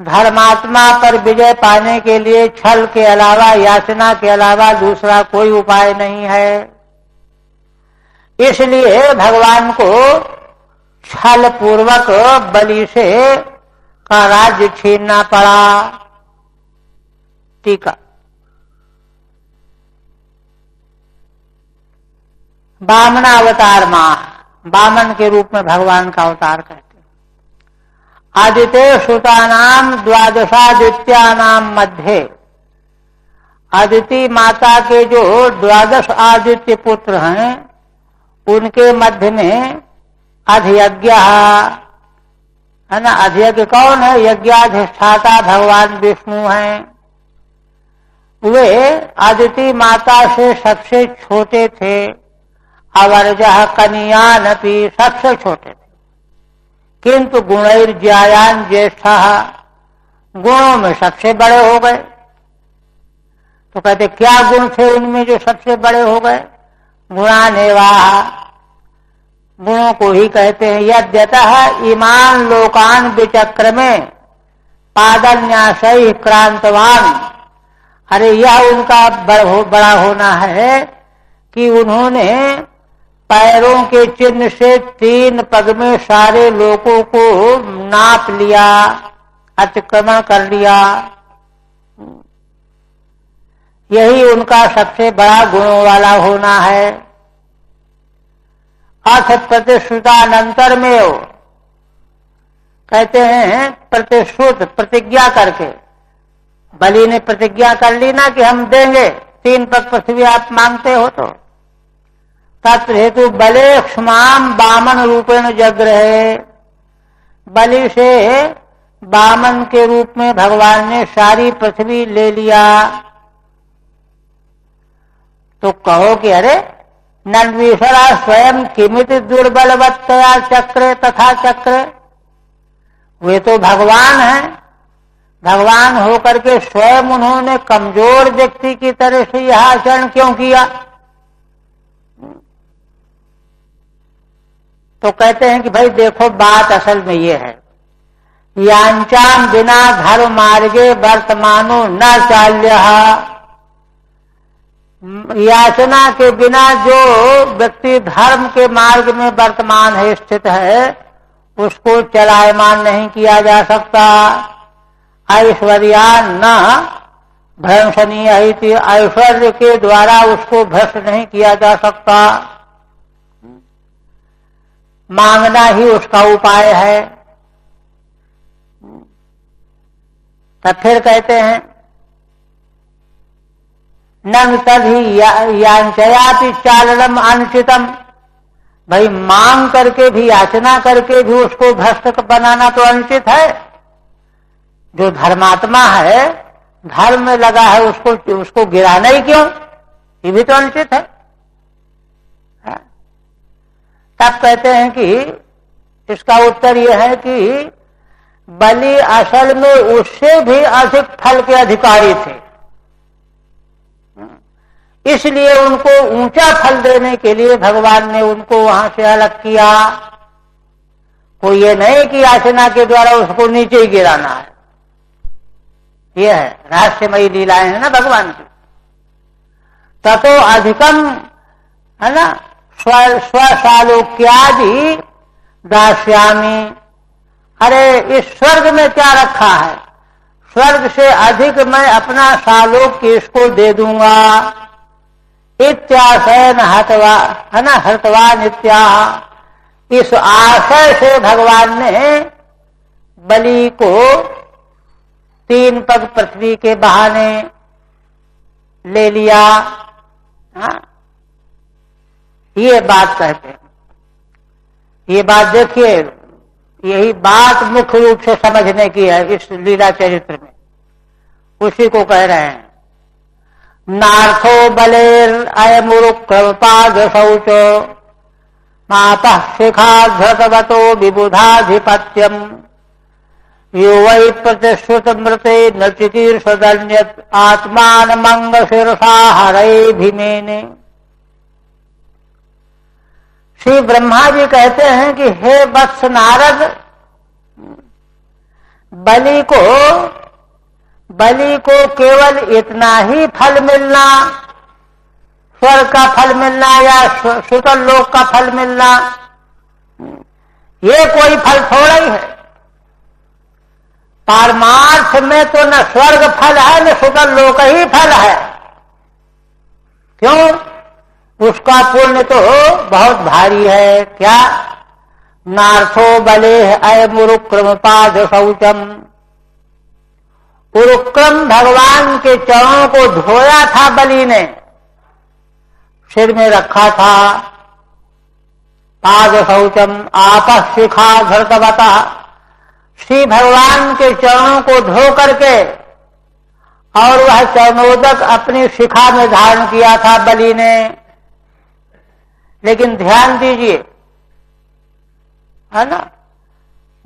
धर्मात्मा पर विजय पाने के लिए छल के अलावा, याचना के अलावा दूसरा कोई उपाय नहीं है। इसलिए भगवान को छल पूर्वक बलि से का राज्य छीनना पड़ा। टीका, वामनावतार माह, वामन के रूप में भगवान का अवतार कहते हैं। आदित्य सुतानाम 12 मध्य, आदिति माता के जो 12 आदित्य पुत्र हैं उनके मध्य में अधियज्ञ है ना। अधियज्ञ कौन है, यज्ञाधिष्ठाता भगवान विष्णु हैं। वे आदिति माता से सबसे छोटे थे। अवर्जः कनियानपि, सबसे छोटे थे। किंतु गुणैर्ज्यायान ज्येष्ठः, गुणों में सबसे बड़े हो गए। तो कहते क्या गुण थे उनमें जो सबसे बड़े हो गए। गुणानेवाह, गुणों को ही कहते हैं। यद्यतः इमान लोकान विचक्र में पादन्यासैः क्रांतवान, अरे यह उनका बड़ा होना है कि उन्होंने पैरों के चिन्ह से 3 पग में सारे लोगों को नाप लिया, अतिक्रमण कर लिया। यही उनका सबसे बड़ा गुणों वाला होना है। अर्थ प्रतिश्रुतानंतर में कहते हैं प्रतिश्रुत प्रतिज्ञा करके, बलि ने प्रतिज्ञा कर ली ना कि हम देंगे, 3 पग पृथ्वी आप मांगते हो तो तत्र हेतु बले क्षमाम बामन रूपेण जग्रहे, बलि से बामन के रूप में भगवान ने सारी पृथ्वी ले लिया। तो कहो कि अरे नंदीश्वरा स्वयं किमित दुर्बलवत्तया चक्रे तथा चक्रे, वे तो भगवान हैं, भगवान होकर के स्वयं उन्होंने कमजोर व्यक्ति की तरह से यह आचरण क्यों किया? तो कहते हैं कि भाई देखो बात असल में ये है, यांचाम बिना धर्म मार्गे वर्तमानो न चाल्यः, याचना के बिना जो व्यक्ति धर्म के मार्ग में वर्तमान है स्थित है उसको चलायमान नहीं किया जा सकता। ऐश्वर्या न भ्रंशनीय, ऐश्वर्य के द्वारा उसको भ्रष्ट नहीं किया जा सकता, मांगना ही उसका उपाय है। तब फिर कहते हैं न तभी यांचयापि चालनम अनुचितम, भाई मांग करके भी याचना करके भी उसको भ्रष्ट बनाना तो अनुचित है। जो धर्मात्मा है, धर्म में लगा है, उसको गिराना ही क्यों? ये भी तो अनुचित है। तब कहते हैं कि इसका उत्तर यह है कि बलि असल में उससे भी अधिक फल के अधिकारी थे, इसलिए उनको ऊंचा फल देने के लिए भगवान ने उनको वहां से अलग किया। कोई ये नहीं कि याचना के द्वारा उसको नीचे ही गिराना है। यह है रहस्यमयी लीलाएं है ना भगवान की। ततो अधिकम है ना स्वसालोक्यादि दास्यामी, अरे इस स्वर्ग में क्या रखा है, स्वर्ग से अधिक मैं अपना सालोक्य इसको दे दूंगा। इत्याशयन हतवा है ना हतवा नित्या, इस आशय से भगवान ने बलि को 3 पग पृथ्वी के बहाने ले लिया। हाँ? ये बात कहते हैं। ये बात देखिए, यही बात मुख्य रूप से समझने की है इस लीला चरित्र में, उसी को कह रहे हैं। नार्थो बलेर अयमुरुक्रमपाद शौचो मातः शिखाधृतवतो विबुधाधिपत्यम यो वै प्रतिश्रुत मृते न चिकीर्षदन्यत् आत्मान मंग शीर्षा हरे भीमेने। श्री ब्रह्मा जी कहते हैं कि हे वत्स नारद, बलि को केवल इतना ही फल मिलना, स्वर्ग का फल मिलना या सुतल लोक का फल मिलना, ये कोई फल थोड़ा ही है। पारमार्थ में तो न स्वर्ग फल है न सुतल लोक ही फल है। क्यों? उसका पुण्य तो बहुत भारी है। क्या? नार्थो बले अयमुरुक्रमपाद शौचम, उरुक्रम भगवान के चरणों को धोया था बलि ने, सिर में रखा था। पाद शौचम आपः शिखा धृतवता, श्री भगवान के चरणों को धो करके और वह चरणोदक अपनी शिखा में धारण किया था बलि ने। लेकिन ध्यान दीजिए, है ना,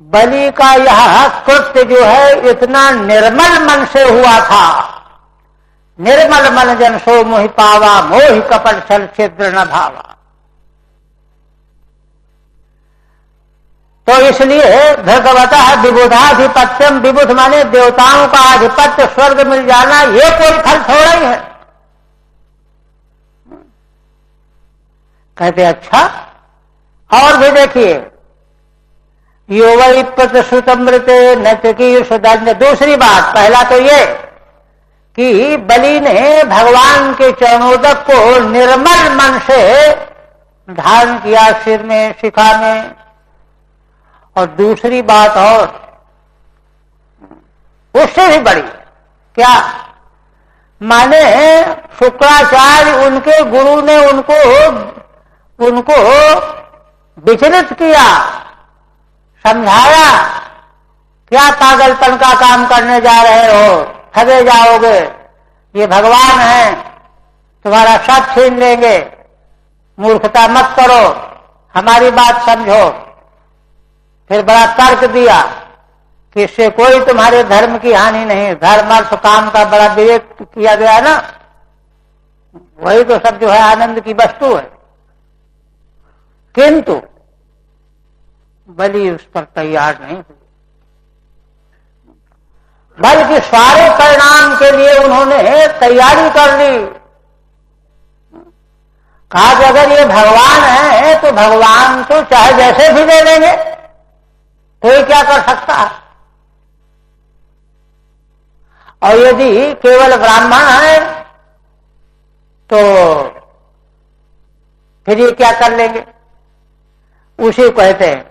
बलि का यह कृत्य जो है इतना निर्मल मन से हुआ था। निर्मल मन जन सो मोहि पावा, मोहि कपट छल छिद्र न भावा। तो इसलिए भगवतः विबुधाधिपत्यम, विबुध माने देवताओं का आधिपत्य, स्वर्ग मिल जाना, ये कोई फल थोड़ा ही है। कहते अच्छा, और भी देखिए, यो वै प्रतिश्रुतमृते न चिकीर्षदन्य। दूसरी बात, पहला तो ये कि बलि ने भगवान के चरणोदक को निर्मल मन से धारण किया सिर में, शिखा में। और दूसरी बात और उससे भी बड़ी, क्या माने शुक्राचार्य उनके गुरु ने उनको विचलित किया, समझाया, क्या पागलपन का काम करने जा रहे हो, ठगे जाओगे, ये भगवान है, तुम्हारा सब छीन लेंगे, मूर्खता मत करो, हमारी बात समझो। फिर बड़ा तर्क दिया कि इससे कोई तुम्हारे धर्म की हानि नहीं, धर्म अर्थ काम का बड़ा विवेक किया गया ना, वही तो सब जो है आनंद की वस्तु है। किंतु बलि उस पर तैयार नहीं हुई, बल्कि सारे परिणाम के लिए उन्होंने तैयारी कर ली। कहा कि अगर ये भगवान है तो भगवान तो चाहे जैसे भी ले लेंगे, कोई क्या कर सकता है। और यदि केवल ब्राह्मण है तो फिर ये क्या कर लेंगे, उसी को कहते हैं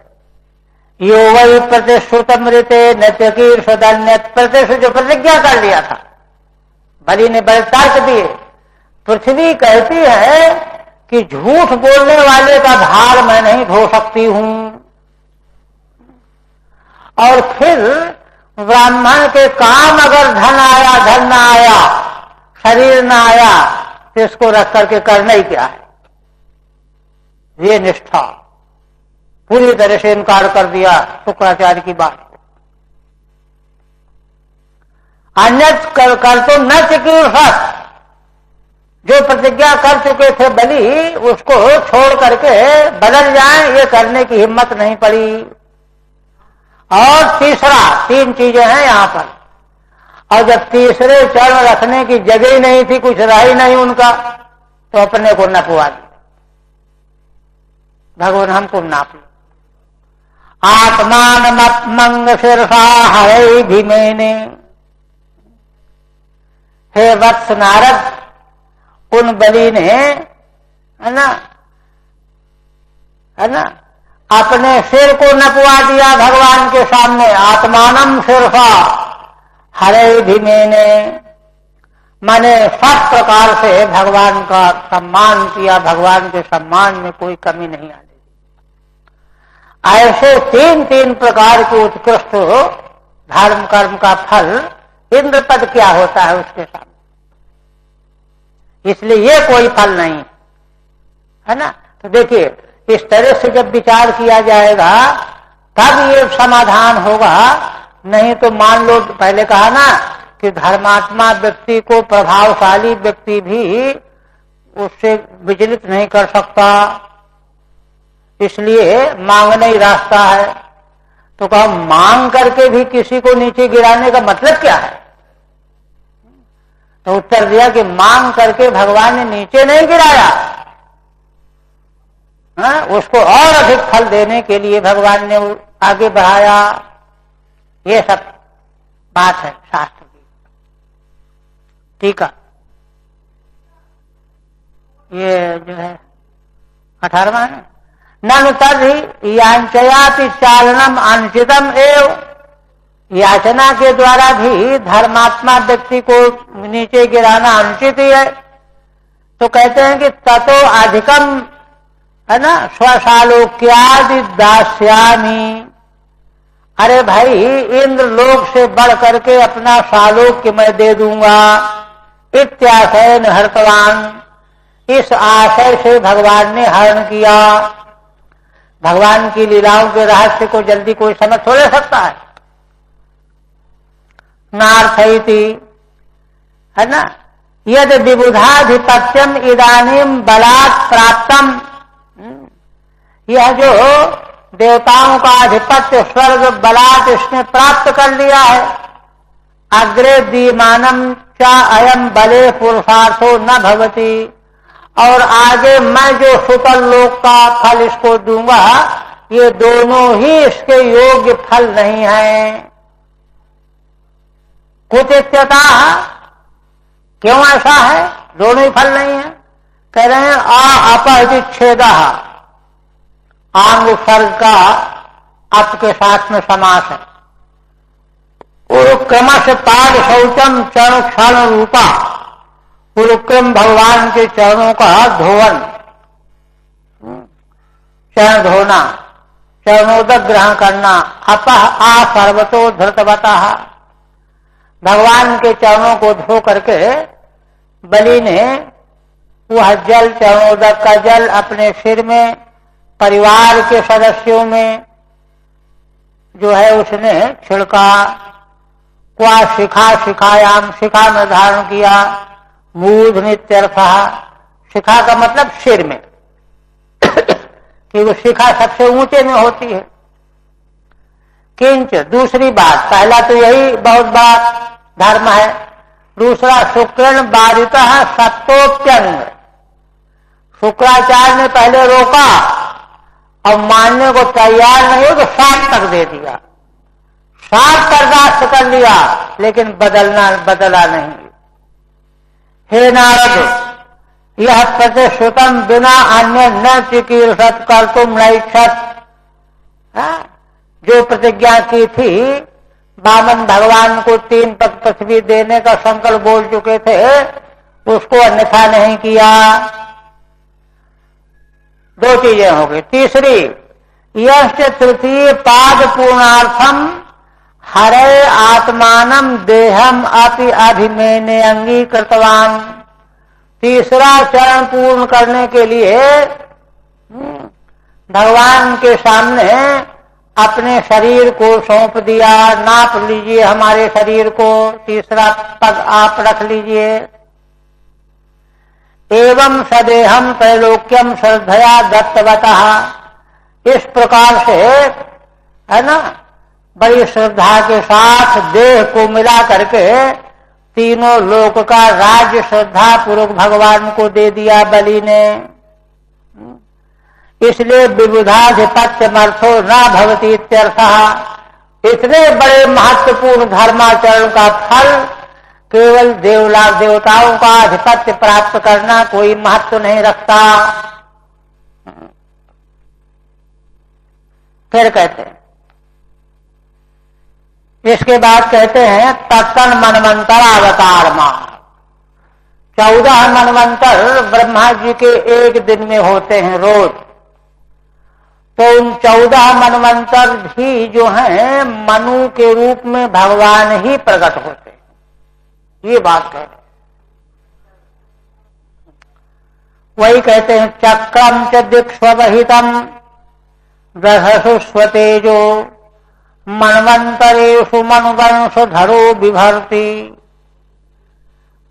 यो वही प्रतिश्रुत मृते नत्यकीर सदन्य। प्रतिश्रुत जो प्रतिज्ञा कर लिया था, बलि ने बड़े तर्क दिए। पृथ्वी कहती है कि झूठ बोलने वाले का भार मैं नहीं ढो सकती हूं, और फिर ब्राह्मण के काम अगर धन आया, धन ना आया, शरीर ना आया, तो इसको रख करके करना ही क्या है। ये निष्ठा पूरी तरह से इनकार कर दिया शुक्राचार्य की बात को। अन्यत कर तो न चिकीर्षत, जो प्रतिज्ञा कर चुके थे बलि उसको छोड़ करके बदल जाएं, ये करने की हिम्मत नहीं पड़ी। और तीसरा, तीन चीजें हैं यहां पर, और जब तीसरे चरण रखने की जगह ही नहीं थी, कुछ रहा ही नहीं उनका, तो अपने को नपवा दिया, भगवान हमको नाप लो। आत्मान मंग शीर्षा हरे भीमेने। हे वत्स नारद, उन बलि ने है ना अपने सिर को नपवा दिया भगवान के सामने। आत्मानम शीर्षा हरे भीमेने, माने सब प्रकार से भगवान का सम्मान किया, भगवान के सम्मान में कोई कमी नहीं आने दी। ऐसे तीन तीन प्रकार के उत्कृष्ट धर्म कर्म का फल इंद्रपद क्या होता है उसके सामने। इसलिए ये कोई फल नहीं है ना। तो देखिए, इस तरह से जब विचार किया जाएगा तब ये समाधान होगा। नहीं तो मान लो, पहले कहा ना कि धर्मात्मा व्यक्ति को प्रभावशाली व्यक्ति भी उससे विचलित नहीं कर सकता, इसलिए मांगना ही रास्ता है। तो कहा मांग करके भी किसी को नीचे गिराने का मतलब क्या है। तो उत्तर दिया कि मांग करके भगवान ने नीचे नहीं गिराया, उसको और अधिक फल देने के लिए भगवान ने आगे बढ़ाया। ये सब बात है शास्त्र की। ठीक है, ये जो है 18वां है। ननु तद्धि यांचयाति चालनम अनुचितम एव। याचना के द्वारा भी धर्मात्मा व्यक्ति को नीचे गिराना अनुचित ही है। तो कहते हैं कि ततो अधिकम है ना स्वशालोक्यादि दास्यामी। अरे भाई, इंद्र लोक से बढ़ करके अपना शालोक्य मैं दे दूंगा। इत्याशय हर्तवान, इस आशय से भगवान ने हरण किया। भगवान की लीलाओं के रहस्य को जल्दी कोई समझ थोड़े सकता है। नार्थयति है ना, यद विबुधाधिपत्यम इदानीम बलात् प्राप्तम। यह जो देवताओं का आधिपत्य स्वर्ग बलात् इसने प्राप्त कर लिया है। अग्रे दीमानम च अयम बले पुरुषार्थो न भवति। और आगे मैं जो सुपर लोक का फल इसको दूंगा, ये दोनों ही इसके योग्य फल नहीं है। कुचित्यता क्यों ऐसा है? दोनों ही फल नहीं है। कह रहे हैं अपहृतिच्छेद, आंग उपसर्ग का अप के साथ में समास है। क्रमश पाद शौचम चरण क्षण रूपा, उरुक्रम भगवान के चरणों का धोवन, चरण धोना, चरणोदक ग्रहण करना। अपह आ सर्वतो धृतवतः, भगवान के चरणों को धो करके बलि ने वह जल, चरणोदक का जल अपने सिर में, परिवार के सदस्यों में जो है उसने छिड़का। क्वा शिखा शिखायाम, शिखा में धारण किया। मूढ़ नित्यर्थ, शिखा का मतलब सिर में कि वो शिखा सबसे ऊंचे में होती है। किंच, दूसरी बात, पहला तो यही बहुत बड़ा धर्म है। दूसरा, शुक्रण बाधिता सप्तोप्यंग, शुक्राचार्य ने पहले रोका और मानने को तैयार नहीं हो तो 7 तक दे दिया, 7 बर्दाश्त कर लिया, लेकिन बदला नहीं। हे नारद, यह प्रतिश्रुतम बिना अन्य न चिकीर्षत कर तुम नैक्षत, जो प्रतिज्ञा की थी, वामन भगवान को 3 पग पृथ्वी देने का संकल्प बोल चुके थे, उसको अन्यथा नहीं किया। 2 चीजें हो गई। तीसरी, यश्च तृतीय पाद पूर्णार्थम हरे आत्मानम देहम अपि अभिमेने अंगीकृतवान, तीसरा चरण पूर्ण करने के लिए भगवान के सामने अपने शरीर को सौंप दिया। नाप लीजिए हमारे शरीर को, तीसरा पग आप रख लीजिए। एवं सदेहम त्रैलोक्यम श्रद्धया दत्तवतः, इस प्रकार से है ना, बड़ी श्रद्धा के साथ देह को मिला करके तीनों लोक का राज्य श्रद्धा पूर्वक भगवान को दे दिया बलि ने। इसलिए विबुधाधिपत्यमर्थो न भवति इत्यर्थः, इतने बड़े महत्वपूर्ण धर्माचरण का फल केवल देवताओं का आधिपत्य प्राप्त करना कोई महत्व नहीं रखता। फिर कहते हैं, इसके बाद कहते हैं तत्तन मनवंतर अवतार माह, 14 मनवंतर ब्रह्मा जी के एक दिन में होते हैं रोज। तो उन 14 मनवंतर भी जो हैं मनु के रूप में भगवान ही प्रकट होते हैं, ये बात कह रहे। वही कहते हैं चक्रम च दिक्स्वहितम दशसु स्वतेजो मनवंतरेषु मनुवंशधरो बिभर्ति।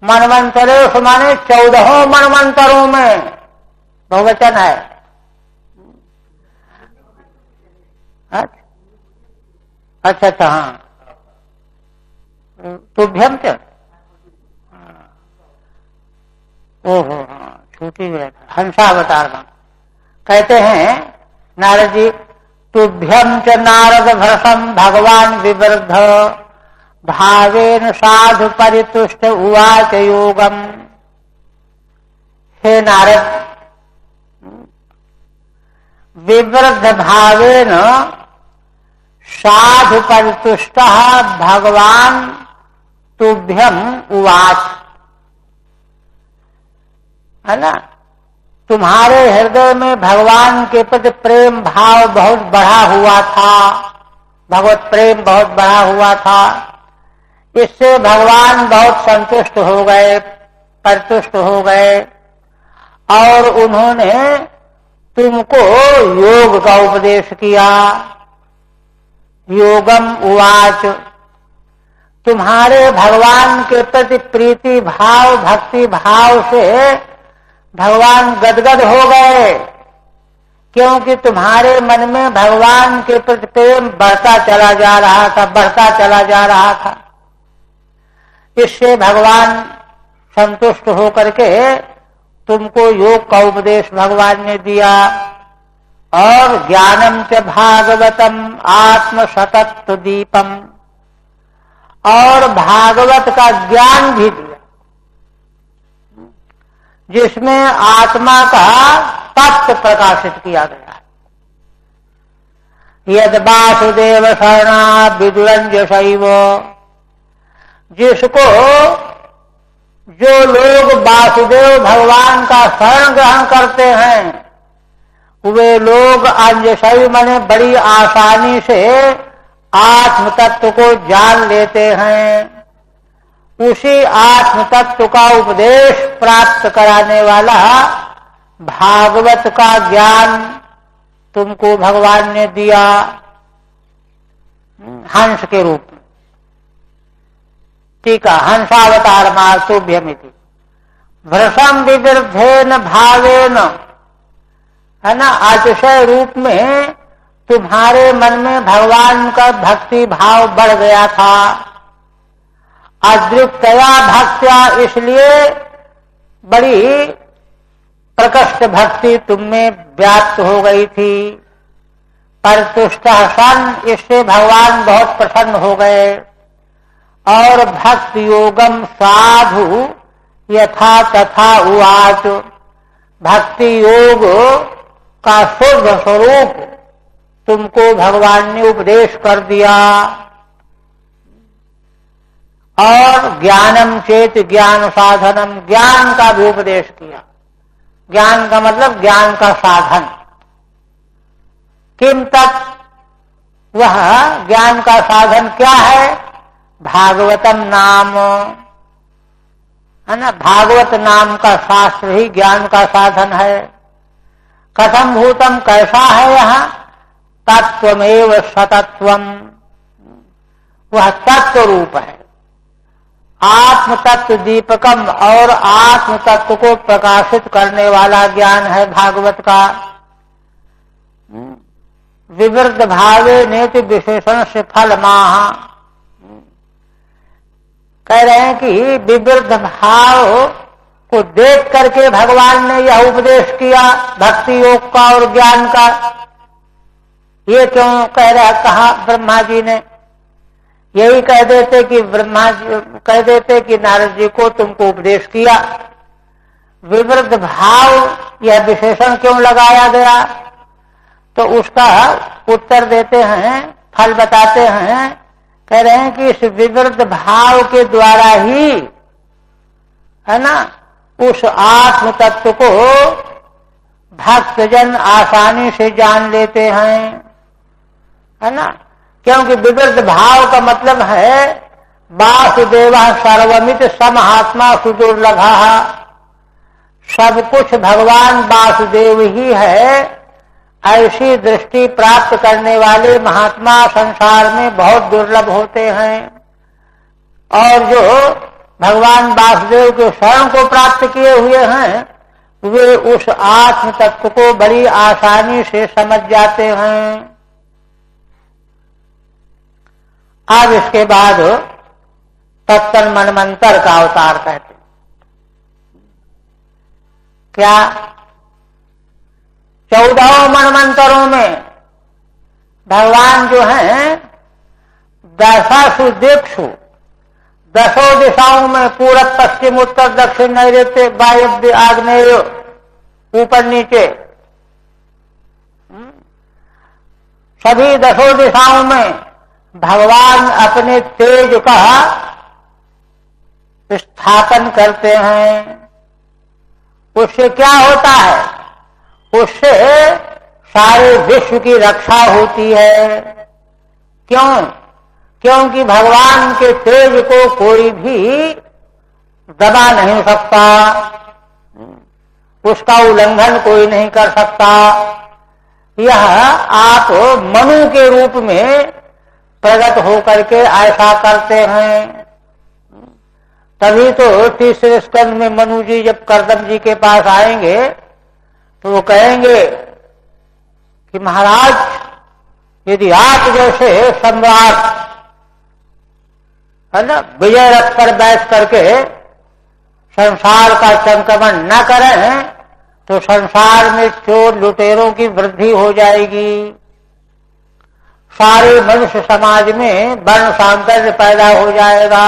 मनवंतरेषु माने 14 मनवंतरों में, बहुवचन है। अच्छा अच्छा, हाँ, तुभ्यम च, ओहो हाँ, छूटी गया था, हंसावतार में कहते हैं नारद जी, तुभ्यम च नारद भरसम भगवान विवृद्ध भावेन साधु परितुष्ट उवाच योगम। हे नारद, विवृद्ध भावेन साधु परितुष्ट भगवान तुभ्यम उवाच, है ना, तुम्हारे हृदय में भगवान के प्रति प्रेम भाव बहुत बढ़ा हुआ था, भगवत प्रेम बहुत बढ़ा हुआ था। इससे भगवान बहुत संतुष्ट हो गए, परितुष्ट हो गए, और उन्होंने तुमको योग का उपदेश किया। योगम उवाच, तुम्हारे भगवान के प्रति प्रीति भाव, भक्ति भाव से भगवान गदगद हो गए, क्योंकि तुम्हारे मन में भगवान के प्रति प्रेम बढ़ता चला जा रहा था, बढ़ता चला जा रहा था। इससे भगवान संतुष्ट होकर के तुमको योग का उपदेश भगवान ने दिया। और ज्ञानम च भागवतम आत्मसतत्व दीपम, और भागवत का ज्ञान भी दिया। जिसमें आत्मा का तत्व प्रकाशित किया गया है। यद वासुदेव शरणा विदुरंजसैव, जिसको जो लोग वासुदेव भगवान का शरण ग्रहण करते हैं वे लोग अंजसैव माने बड़ी आसानी से आत्म तत्व को जान लेते हैं। उसी आत्म तत्व का उपदेश प्राप्त कराने वाला भागवत का ज्ञान तुमको भगवान ने दिया हंस के रूप में। टीका हंसावतार मातुभ्यमिति भ्रशम विवृद्धेन भावेन, है ना, अतिशय रूप में तुम्हारे मन में भगवान का भक्ति भाव बढ़ गया था। अदृप्तया भक्त्या, इसलिए बड़ी प्रकट भक्ति तुममें व्याप्त हो गई थी। परतुष्ट सन, इससे भगवान बहुत प्रसन्न हो गए। और भक्ति योगम साधु यथा तथा उवाच, भक्ति योग का शुद्ध स्वरूप तुमको भगवान ने उपदेश कर दिया। और ज्ञानम चेत ज्ञान साधनम, ज्ञान का भी उपदेश किया। ज्ञान का मतलब ज्ञान का साधन। किम तत्, वह ज्ञान का साधन क्या है? भागवतम नाम, है ना, भागवत नाम का शास्त्र ही ज्ञान का साधन है। कथम भूतम, कैसा है यहाँ? तत्वमेव सतत्वम, वह तत्व रूप है। आत्म तत्व दीपकम, और आत्म तत्व को प्रकाशित करने वाला ज्ञान है भागवत का। विवृद्ध भावे नेति विशेषण से फल माह, कह रहे हैं कि विवृद्ध भाव को देख करके भगवान ने यह उपदेश किया भक्ति योग का और ज्ञान का। ये क्यों कह रहा, कहा ब्रह्मा जी ने? यही कह देते कि ब्रह्मा जी कह देते कि नारद जी को तुमको उपदेश किया। विवृद्ध भाव यह विशेषण क्यों लगाया गया? तो उसका उत्तर देते हैं, फल बताते हैं। कह रहे हैं कि इस विवृद्ध भाव के द्वारा ही, है ना, उस आत्म तत्व को भक्तजन आसानी से जान लेते हैं, है ना। क्योंकि विवृद्ध भाव का मतलब है वासुदेव सर्वमित समहात्मा सुदुर्लभा, सब कुछ भगवान वासुदेव ही है, ऐसी दृष्टि प्राप्त करने वाले महात्मा संसार में बहुत दुर्लभ होते हैं। और जो भगवान वासुदेव के शरण को प्राप्त किए हुए हैं वे उस आत्म तत्व को बड़ी आसानी से समझ जाते हैं। आज इसके बाद तत्तन मनमंतर का अवतार कहते हैं। क्या 14 मनमंतरों में भगवान जो हैं दशासु दिक्षु, 10 दिशाओं में पूरब पश्चिम उत्तर दक्षिण नैऋत्य वायव्य आग्नेय ऊपर नीचे सभी 10 दिशाओं में भगवान अपने तेज का स्थापन करते हैं। उससे क्या होता है? उससे सारे विश्व की रक्षा होती है। क्यों? क्योंकि भगवान के तेज को कोई भी दबा नहीं सकता, उसका उल्लंघन कोई नहीं कर सकता। यह आप मनु के रूप में प्रकट होकर के ऐसा करते हैं। तभी तो तीसरे स्कंद में मनु जी जब करदम जी के पास आएंगे तो वो कहेंगे कि महाराज यदि आप जैसे सम्राट, है ना, विजय रथ पर बैठ करके संसार का संक्रमण न करें तो संसार में चोर लुटेरों की वृद्धि हो जाएगी, सारे मनुष्य समाज में वर्ण सांकर्य पैदा हो जाएगा।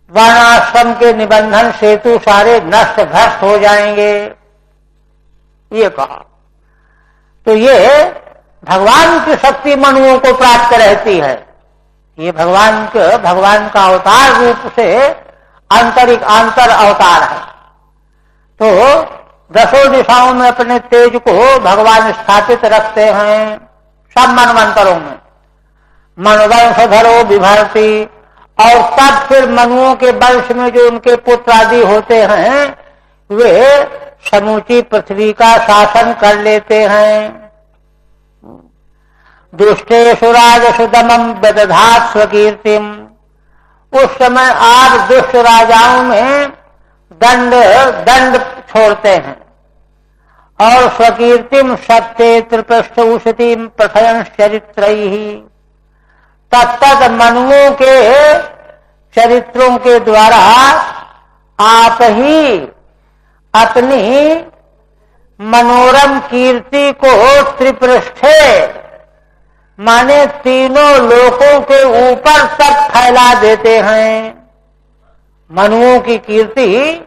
वर्णाश्रम के निबंधन सेतु सारे नष्ट भ्रष्ट हो जाएंगे, ये कहा। तो ये भगवान की शक्ति मनुओं को प्राप्त रहती है। ये भगवान का अवतार रूप से आंतरिक अंतर अवतार है। तो दसों दिशाओं में अपने तेज को भगवान स्थापित रखते हैं, सब मनवंतरों में। मनवंशधरो बिभर्ति, और तब फिर मनुओं के वंश में जो उनके पुत्र आदि होते हैं वे समूची पृथ्वी का शासन कर लेते हैं। दुष्टेषु राजसु दमं बदधात् स्वकीर्तिम, उस समय आप दुष्ट राजाओं में दंड छोड़ते हैं और स्वकीर्तिम सत्य त्रिपृष्ठ उषितिम प्रथयन चरित्रैहि, तत्त मनुओं के चरित्रों के द्वारा आप ही अपनी मनोरम कीर्ति को त्रिपृष्ठे माने तीनों लोकों के ऊपर तक फैला देते हैं। मनुओं की कीर्ति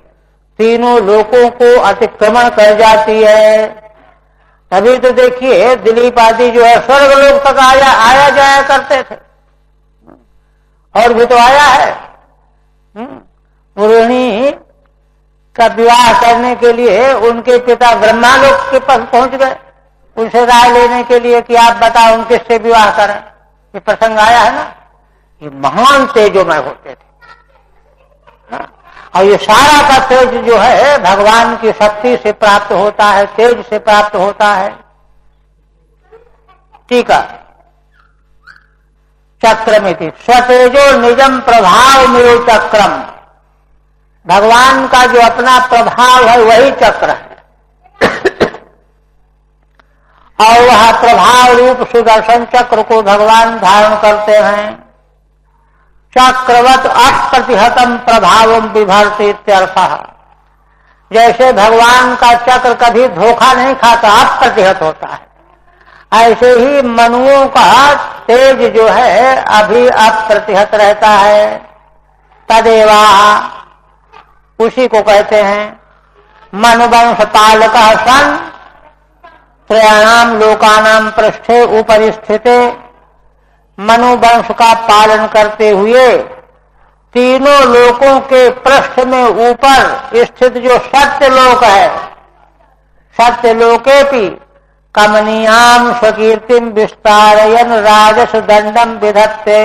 तीनों लोकों को अतिक्रमण कर जाती है। तभी तो देखिए दिलीप आदि जो है स्वर्ग लोक तक आया जाया करते थे, और भी तो आया है। रोहिणी का विवाह करने के लिए उनके पिता ब्रह्मालोक के पास पहुंच गए, उनसे राय लेने के लिए कि आप बताओ हम किससे विवाह करें। ये प्रसंग आया है ना। ये महान तेजोमय होते थे, और ये सारा का तेज जो है भगवान की शक्ति से प्राप्त होता है, तेज से प्राप्त होता है। ठीक है। चक्रमिति स्वतेजो निजम प्रभाव में चक्रम, भगवान का जो अपना प्रभाव है वही चक्र है, और वह प्रभाव रूप सुदर्शन चक्र को भगवान धारण करते हैं। चक्रवत अप्रतिहतम प्रभावम बिभर्ति इत्यर्थः, जैसे भगवान का चक्र कभी धोखा नहीं खाता, अप्रतिहत होता है, ऐसे ही मनुओं का तेज जो है अभी अप्रतिहत रहता है। तदेवा, उसी को कहते हैं मनुवंश पालक सन त्रयाणाम लोकानाम पृष्ठे ऊपर स्थिते, मनुवंश का पालन करते हुए तीनों लोकों के पृष्ठ में ऊपर स्थित जो सत्य लोक है, सत्य लोके भी कमनीयाम स्वकीर्तिम विस्तारयन राजस दंडम विधत्ते,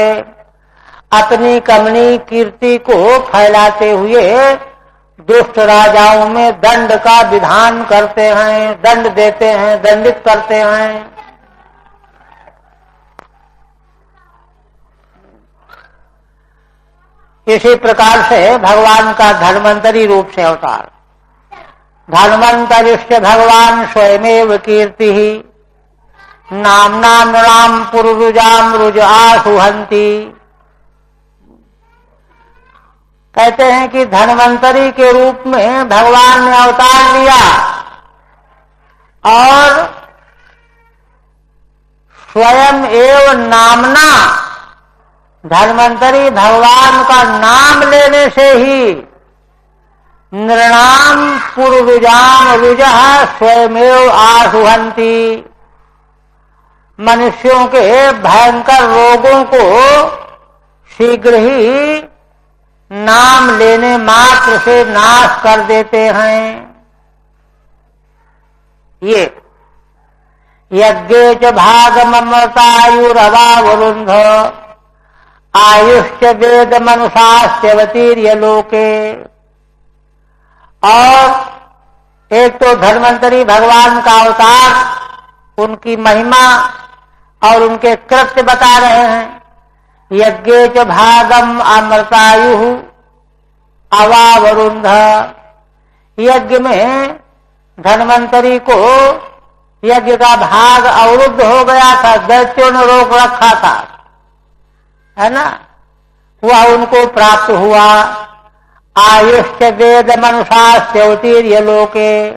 अपनी कमनी कीर्ति को फैलाते हुए दुष्ट राजाओं में दंड का विधान करते हैं, दंड देते हैं, दंडित करते हैं। इसी प्रकार से भगवान का धन्वंतरी रूप से अवतार। धन्वंतरिश्च भगवान स्वयमेव कीर्ति ही नामना नृणाम पुरुजाम रुजा सुहंती, कहते हैं कि धन्वंतरी के रूप में भगवान ने अवतार लिया और स्वयं एव नामना, धन्वंतरी भगवान का नाम लेने से ही नृणाम पुरुजाम रुजा स्वयमेव आसुहंती, मनुष्यों के भयंकर रोगों को शीघ्र ही नाम लेने मात्र से नाश कर देते हैं। ये यज्ञ च भागममृतायुरवावरुन्ध आयुष्च वेद मनुषास्त्यवतीर्य लोके, और एक तो धन्वंतरी भगवान का अवतार, उनकी महिमा और उनके कृत्य बता रहे हैं। यज्ञ च भागम अमृतायु अवावरुन्ध, यज्ञ में धन्वंतरी को यज्ञ का भाग अवरुद्ध हो गया था, दैत्यों ने रोक रखा था, है ना, वह उनको प्राप्त हुआ। आयुष्च वेद मनुषास्त्यवतीर्य लोके,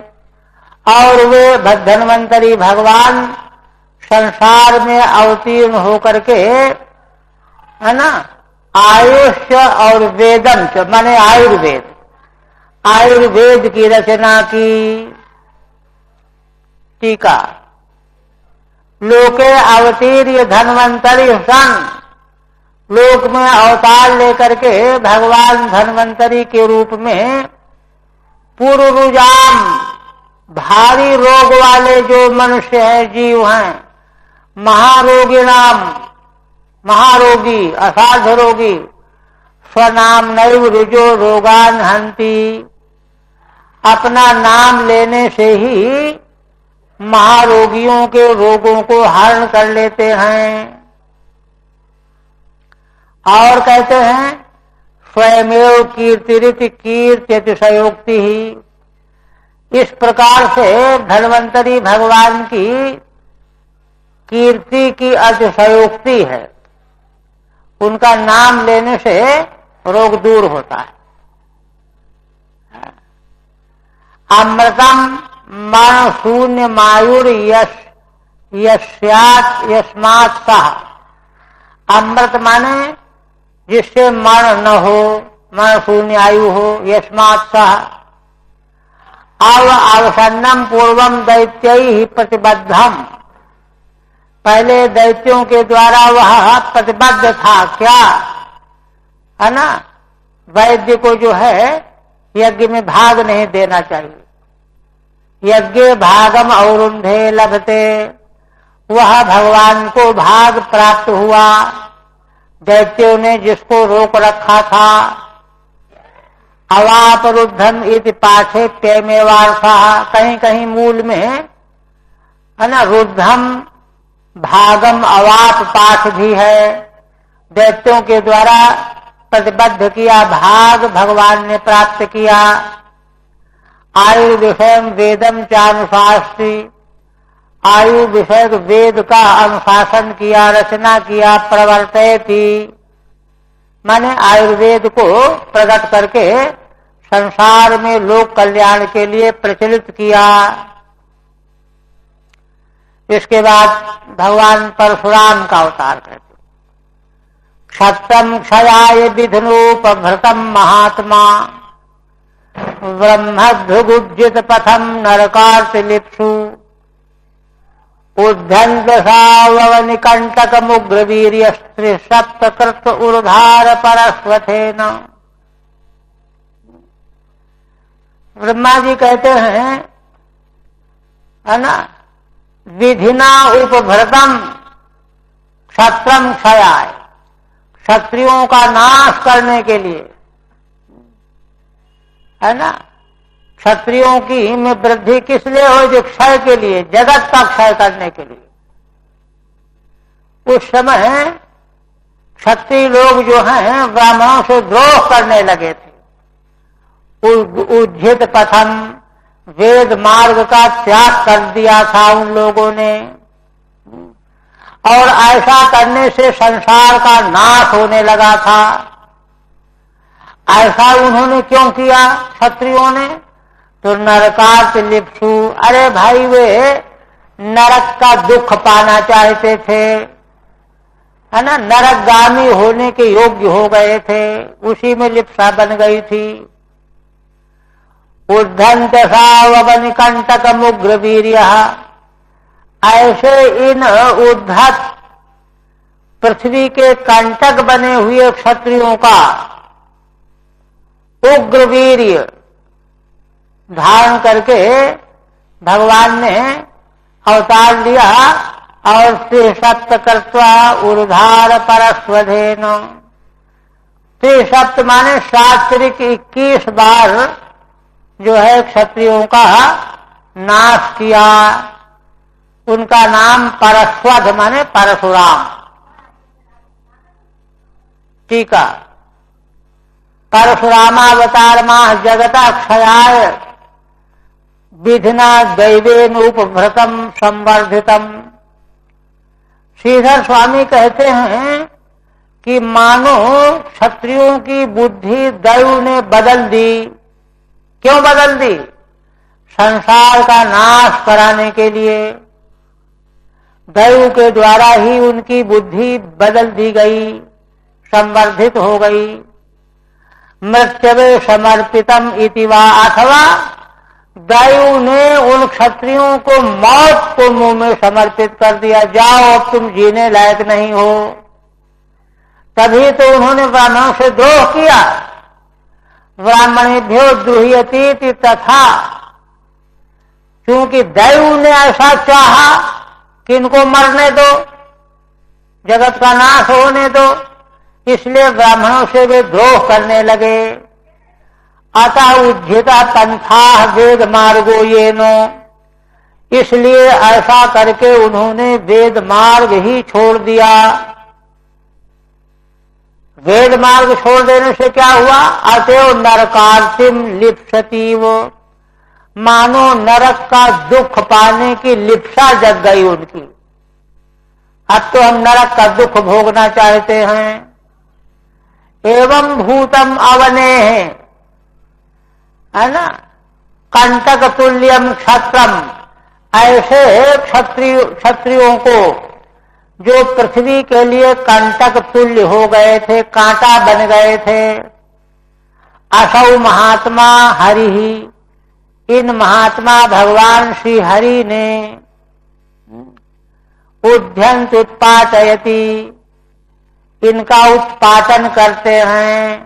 और वे धन्वंतरी भगवान संसार में अवतीर्ण होकर के, है ना, आयुष्य और वेदम च माने आयुर्वेद, आयुर्वेद की रचना की। टीका, लोके अवतीर्य धन्वंतरि सन, लोक में अवतार लेकर के भगवान धन्वंतरि के रूप में पूर्व रुजाम भारी रोग वाले जो मनुष्य है, जीव हैं, महारोगी नाम, महारोगी असाध्य रोगी, स्वनाम नैव रुजो रोगान हंती, अपना नाम लेने से ही महारोगियों के रोगों को हरण कर लेते हैं। और कहते हैं स्वयमेव कीर्तिरिति कीर्त्यतिशयोक्ति ही। इस प्रकार से धन्वंतरि भगवान की कीर्ति की अतिशयोक्ति है, उनका नाम लेने से रोग दूर होता है। अमृतम मरण शून्य मायुर यस्मात् सह, अमृत माने जिससे मरण न हो, मरण शून्य आयु हो, यस्मात् सह। अव अवसन्नम पूर्वम दैत्यैः प्रतिबद्धम, पहले दैत्यों के द्वारा वह प्रतिबद्ध था, क्या है ना, वैद्य को जो है यज्ञ में भाग नहीं देना चाहिए। यज्ञ भागम औरुंधे लभते, वह भगवान को भाग प्राप्त हुआ, दैत्यों ने जिसको रोक रखा था। अवाप रुद्धम इति पाठे प्यमेवार्था, कहीं कहीं मूल में है ना रुद्धम भागम अवाप पाठ भी है, दैत्यों के द्वारा प्रतिबद्ध किया भाग भगवान ने प्राप्त किया। आयु विषय वेदम चानुशास्त्री, आयु विषय वेद का अनुशासन किया, रचना किया। प्रवर्तयति माने आयुर्वेद को प्रकट करके संसार में लोक कल्याण के लिए प्रचलित किया। इसके बाद भगवान परशुराम का अवतार करते, क्षत्रम क्षयाय विधनोपभृतम महात्मा, ब्रह्मभृगुज्जित पथम नरकार्तिलिप्सु, उद्धंत सावनिकंटक मुग्रवीर्य स्त्री सप्तकृत उर्धार परस्वथेन। ब्रह्मा जी कहते हैं, है ना, विधिना उपभृतम क्षत्रम क्षयाय, क्षत्रियों का नाश करने के लिए, है ना, क्षत्रियों की में वृद्धि किस लिए हो, जो क्षय के लिए, जगत का क्षय करने के लिए। उस समय क्षत्रिय लोग जो हैं ब्राह्मणों से द्रोह करने लगे थे। उज्जित पथम, वेद मार्ग का त्याग कर दिया था उन लोगों ने, और ऐसा करने से संसार का नाश होने लगा था। ऐसा उन्होंने क्यों किया क्षत्रियों ने, तो नरकार्तिलिप्सु, अरे भाई वे नरक का दुख पाना चाहते थे, है ना, नरकगामी होने के योग्य हो गए थे, उसी में लिप्सा बन गई थी। उद्धंत सावनिकंटक मुग्रवीर्य, ऐसे इन उद्धत पृथ्वी के कंटक बने हुए क्षत्रियों का उग्रवीर्य धारण करके भगवान ने अवतार लिया, और त्रिसप्त कृत्वा उर्धार परस्वधेन। त्रिसप्त माने सात्विक 21 बार जो है क्षत्रियों का नाश किया। उनका नाम परस्वध माने परशुराम। टीका, परशुरामावतार माह जगता क्षयाय विधिना दैवेन उपभृतम संवर्धितम। श्रीधर स्वामी कहते हैं कि मानो क्षत्रियों की बुद्धि दैव ने बदल दी। क्यों बदल दी? संसार का नाश कराने के लिए दैव के द्वारा ही उनकी बुद्धि बदल दी गई, संवर्धित हो गई। मृत्यवे समर्पितम इति वा, अथवा दैव ने उन क्षत्रियों को मौत को मुंह में समर्पित कर दिया, जाओ अब तुम जीने लायक नहीं हो। तभी तो उन्होंने ब्राह्मणों से द्रोह किया। ब्राह्मणेभ्यो द्रुह्यतीति तथा, क्योंकि दैव ने ऐसा चाहा कि इनको मरने दो, जगत का नाश होने दो, इसलिए ब्राह्मणों से वे द्रोह करने लगे। अतः उज्झिता पंथा वेद मार्गो येनो, इसलिए ऐसा करके उन्होंने वेद मार्ग ही छोड़ दिया। वेद मार्ग छोड़ देने से क्या हुआ? अतएव नरकार्तिम लिप्सतीव, मानो नरक का दुख पाने की लिप्सा जग गई उनकी। अब तो हम नरक का दुख भोगना चाहते हैं। एवं भूतम अवने, है ना, कंटक तुल्यम क्षत्रम, ऐसे क्षत्रियों को जो पृथ्वी के लिए कंटक तुल्य हो गए थे, कांटा बन गए थे। असौ महात्मा हरि ही, इन महात्मा भगवान श्री हरि ने उद्यंत उत्पाटयति, इनका उत्पाटन करते हैं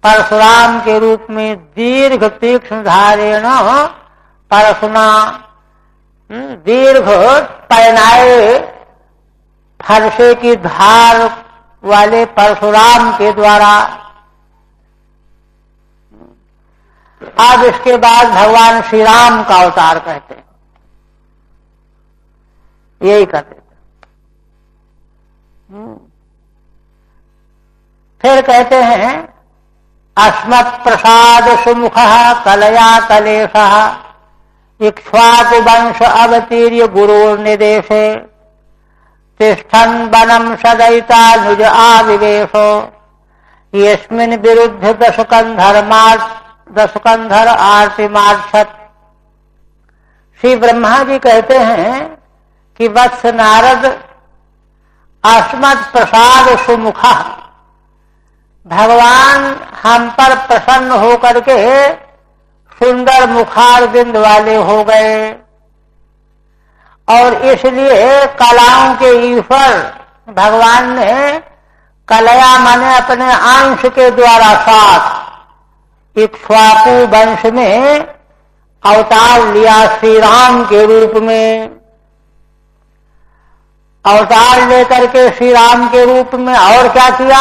परशुराम के रूप में। दीर्घ तीक्ष्ण धारेण परशुना, दीर्घ पैनाए फरसे की धार वाले परशुराम के द्वारा। अब इसके बाद भगवान श्री राम का अवतार कहते हैं, यही कहते थे। फिर कहते हैं अस्मत् प्रसाद सुमुख कलया कलेशः, इक्ष्वाकु वंश अवतीर्य गुरुर्निदेशे, तिष्ठन् वनं सदयिता नुज आविवेशो, यस्मिन् विरुद्ध दशकंधर आर्तिमार्षत्। श्री ब्रह्मा जी कहते हैं कि वत्स नारद, अस्मत् प्रसाद सुमुखा, भगवान हम पर प्रसन्न होकर के सुंदर मुखारबिंद वाले हो गए, और इसलिए कलाओं के ईश्वर भगवान ने कलया माने अपने अंश के द्वारा साथ इक्ष्वाकु वंश में अवतार लिया। श्री राम के रूप में अवतार लेकर के श्री राम के रूप में और क्या किया?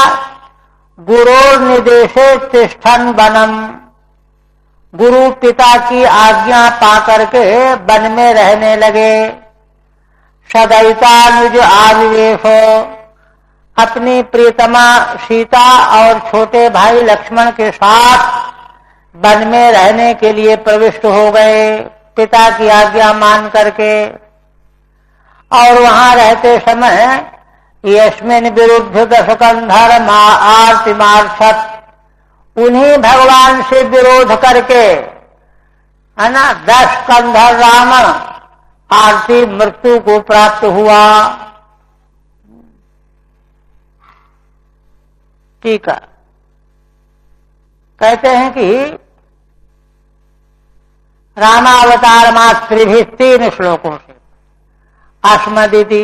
गुरोर निर्देशे तिष्ठन वनम, गुरु पिता की आज्ञा पाकर के वन में रहने लगे। सदैतानुज आविवेशो, अपनी प्रियतमा सीता और छोटे भाई लक्ष्मण के साथ वन में रहने के लिए प्रविष्ट हो गए, पिता की आज्ञा मान करके। और वहां रहते समय यस्मिन् विरुद्ध दशकंधर आर्तिमार्षत्, उन्हीं भगवान से विरोध करके, है ना, 10 कंधर रावण आरती मृत्यु को प्राप्त हुआ। ठीक है, कहते हैं कि रामावतार मातृभि 3 श्लोकों से अस्मदिति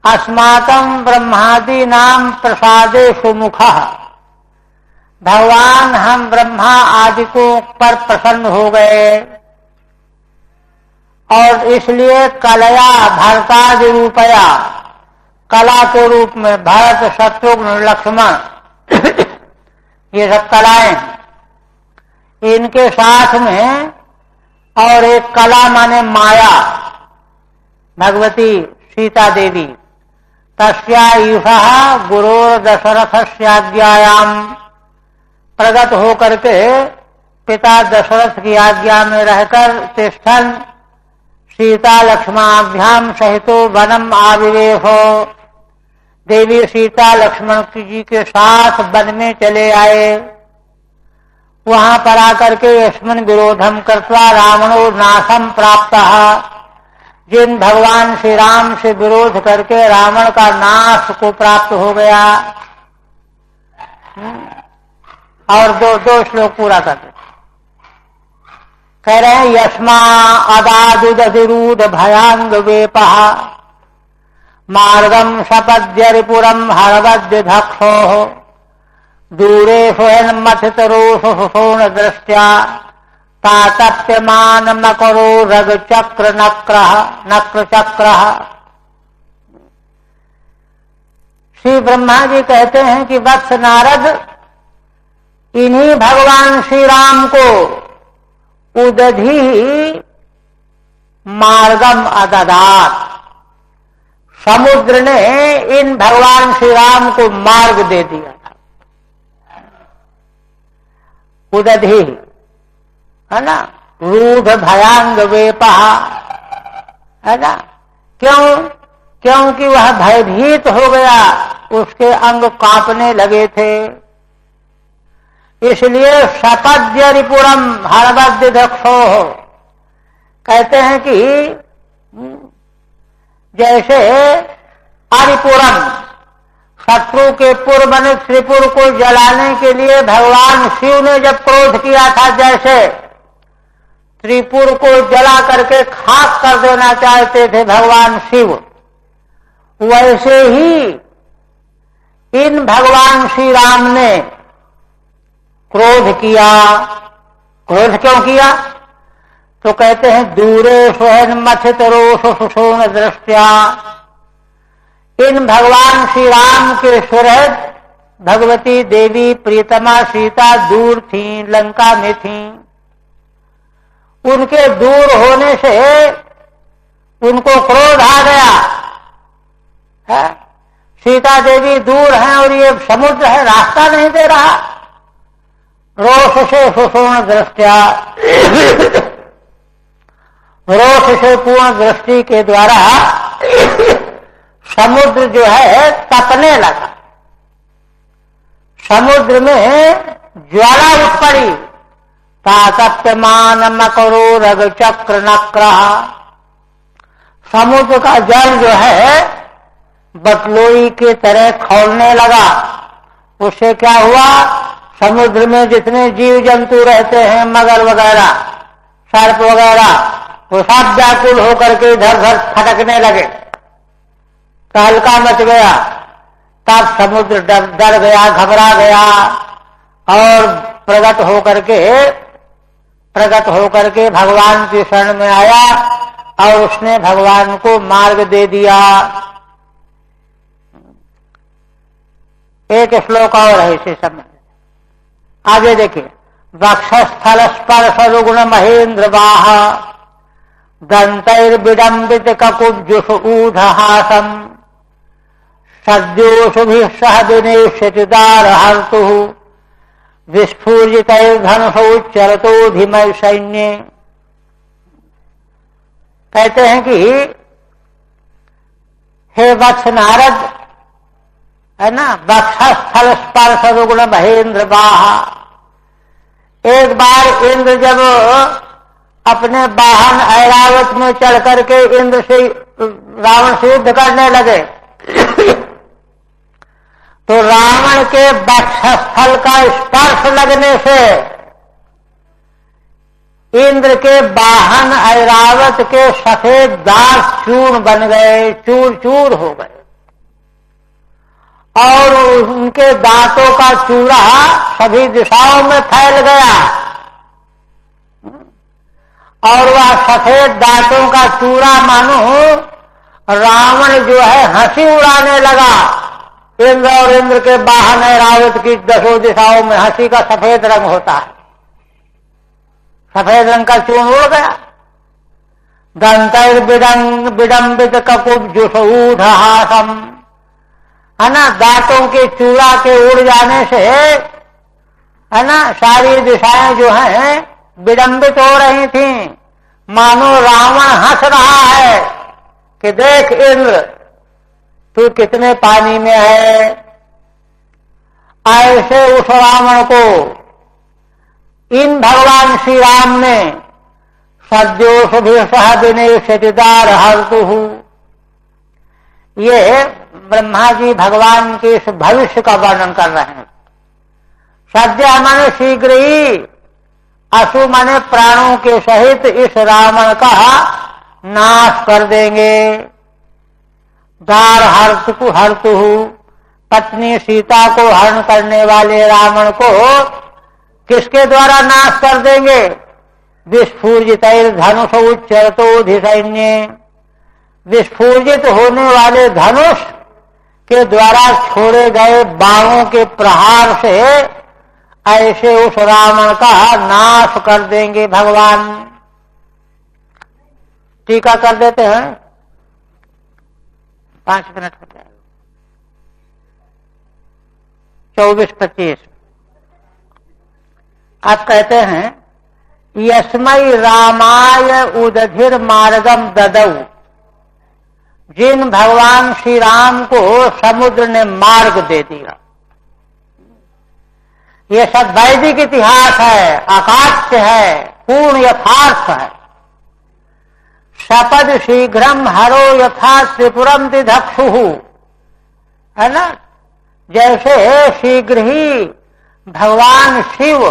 अस्माकं ब्रह्मादि नाम प्रसादे सुमुखः, भगवान हम ब्रह्मा आदि को पर प्रसन्न हो गए, और इसलिए कलया भरतादि रूपया, कला के रूप में भरत शत्रुघ्न लक्ष्मण ये सब कलाएं, इनके साथ में और एक कला माने माया भगवती सीता देवी, तस्या ईशः गुरोर दशरथस्याज्ञायाम, प्रगट होकर के पिता दशरथ की आज्ञा में रहकर तिष्ठन सीता लक्ष्मणाभ्याम सहितो वनम आविवेशो, देवी सीता लक्ष्मण जी के साथ वन में चले आए। वहां पर आकर के यस्मिन् विरोधम कृत्वा रावणो नाशम प्राप्तः, जिन भगवान श्री राम से विरोध करके रावण का नाश को प्राप्त हो गया। और दो श्लोक पूरा कर दे। कह रहे हैं यस्मा अदादुदधिरूढ़ भयांग वेपः मार्गम सपद्य रिपुरम हरवद्य धक्षो दूरे सुहन्मथितरोषोण दृष्ट्या तातप्यमान मकरो रग चक्र नक्र चक्र। श्री ब्रह्मा जी कहते हैं कि वत्स नारद, इन्हीं भगवान श्री राम को उदधि मार्गम अददात, समुद्र ने इन भगवान श्री राम को मार्ग दे दिया था। उदधि है ना, रूढ़ भयांग वेपः है ना। क्योंकि वह भयभीत हो गया, उसके अंग कांपने लगे थे। इसलिए सपद्य रिपुरम हरवद्य दक्षो, कहते हैं कि जैसे अरिपुरम, शत्रु के पुर बने त्रिपुर को जलाने के लिए भगवान शिव ने जब क्रोध किया था, जैसे त्रिपुर को जला करके खाक कर देना चाहते थे भगवान शिव, वैसे ही इन भगवान श्री राम ने क्रोध किया। क्रोध क्यों किया? तो कहते हैं दूरे स्वयं मथित रोष सुषोण दृष्टया, इन भगवान श्री राम के सुहृद भगवती देवी प्रीतमा सीता दूर थीं, लंका में थीं। उनके दूर होने से उनको क्रोध आ गया है। सीता देवी दूर हैं और ये समुद्र है, रास्ता नहीं दे रहा। रोष से सुषोण दृष्टया, रोष से पूर्ण दृष्टि के द्वारा समुद्र जो है तपने लगा। समुद्र में ज्वाला उठ पड़ी। तातप्यमान मकरो रग चक्र नक्र, समुद्र का जल जो है बटलोई की तरह खौलने लगा। उससे क्या हुआ? समुद्र में जितने जीव जंतु रहते हैं, मगर वगैरह, सर्प वगैरह, वो सब व्याकुल होकर के इधर उधर फटकने लगे, तहलका मच गया। तब समुद्र डर गया, घबरा गया और प्रकट होकर के भगवान की शरण में आया और उसने भगवान को मार्ग दे दिया। एक श्लोक और है इसी समय, आगे देखिए। वक्षस्थल स्पर्श रुग्ण महेंद्र बाह दंतैर्विडंबित ककुब्जुष ऊधहासम सद्योषुभिः सह दिनेशचिदार हर्तु विस्फूर्जितैर्धनुषौ चरतो धीमय सैन्य। कहते हैं कि हे वत्स नारद, है ना, वक्षस्थल स्पर्श रुग्ण महेंद्र बाह। एक बार इंद्र जब अपने वाहन ऐरावत में चढ़ करके इंद्र से रावण से युद्ध करने लगे, तो रावण के वक्षस्थल का स्पर्श लगने से इंद्र के वाहन ऐरावत के सफेद दांत चूर्ण बन गए, चूर चूर हो गए और उनके दांतों का चूड़ा सभी दिशाओं में फैल गया और वह सफेद दांतों का चूड़ा मानो रावण जो है हंसी उड़ाने लगा। इंद्र और इंद्र के वाहन ऐरावत की दसों दिशाओं में हंसी का सफेद रंग होता है, सफेद रंग का चूर्ण उड़ गया। दंतैर्विडंबित ककुब्जुष ऊधहासम, है ना, दांतों के चूड़ा के उड़ जाने से, है ना, सारी दिशाएं जो हैं विडंबित हो रही थीं, मानो रावण हंस रहा है कि देख इंद्र तू कितने पानी में है। ऐसे उस रावण को इन भगवान श्री राम ने सद्योषुभिः सह दिनेशचिदार हर्तु, ये ब्रह्मा जी भगवान के इस भविष्य का वर्णन कर रहे हैं। सद्य माने शीघ्र ही, अशु माने प्राणों के सहित इस रावण का नाश कर देंगे। दार हर्तु पत्नी सीता को हरण करने वाले रावण को किसके द्वारा नाश कर देंगे? विस्फूर्जित धनुष उच्चरतोधि सैन्य, विस्फूर्जित होने वाले धनुष के द्वारा छोड़े गए बाणों के प्रहार से ऐसे उस रावण का नाश कर देंगे भगवान। टीका कर देते हैं, 5 मिनट हो जाएगा। 24-25 आप कहते हैं यस्मै रामाय उदधिर मार्गम ददौ, जिन भगवान श्री राम को समुद्र ने मार्ग दे दिया। ये सब वैदिक इतिहास है, अकाट्य है, पूर्ण यथार्थ है। सपद शीघ्रम हरो यथा त्रिपुरम दिधक्षु, है ना। जैसे शीघ्र ही भगवान शिव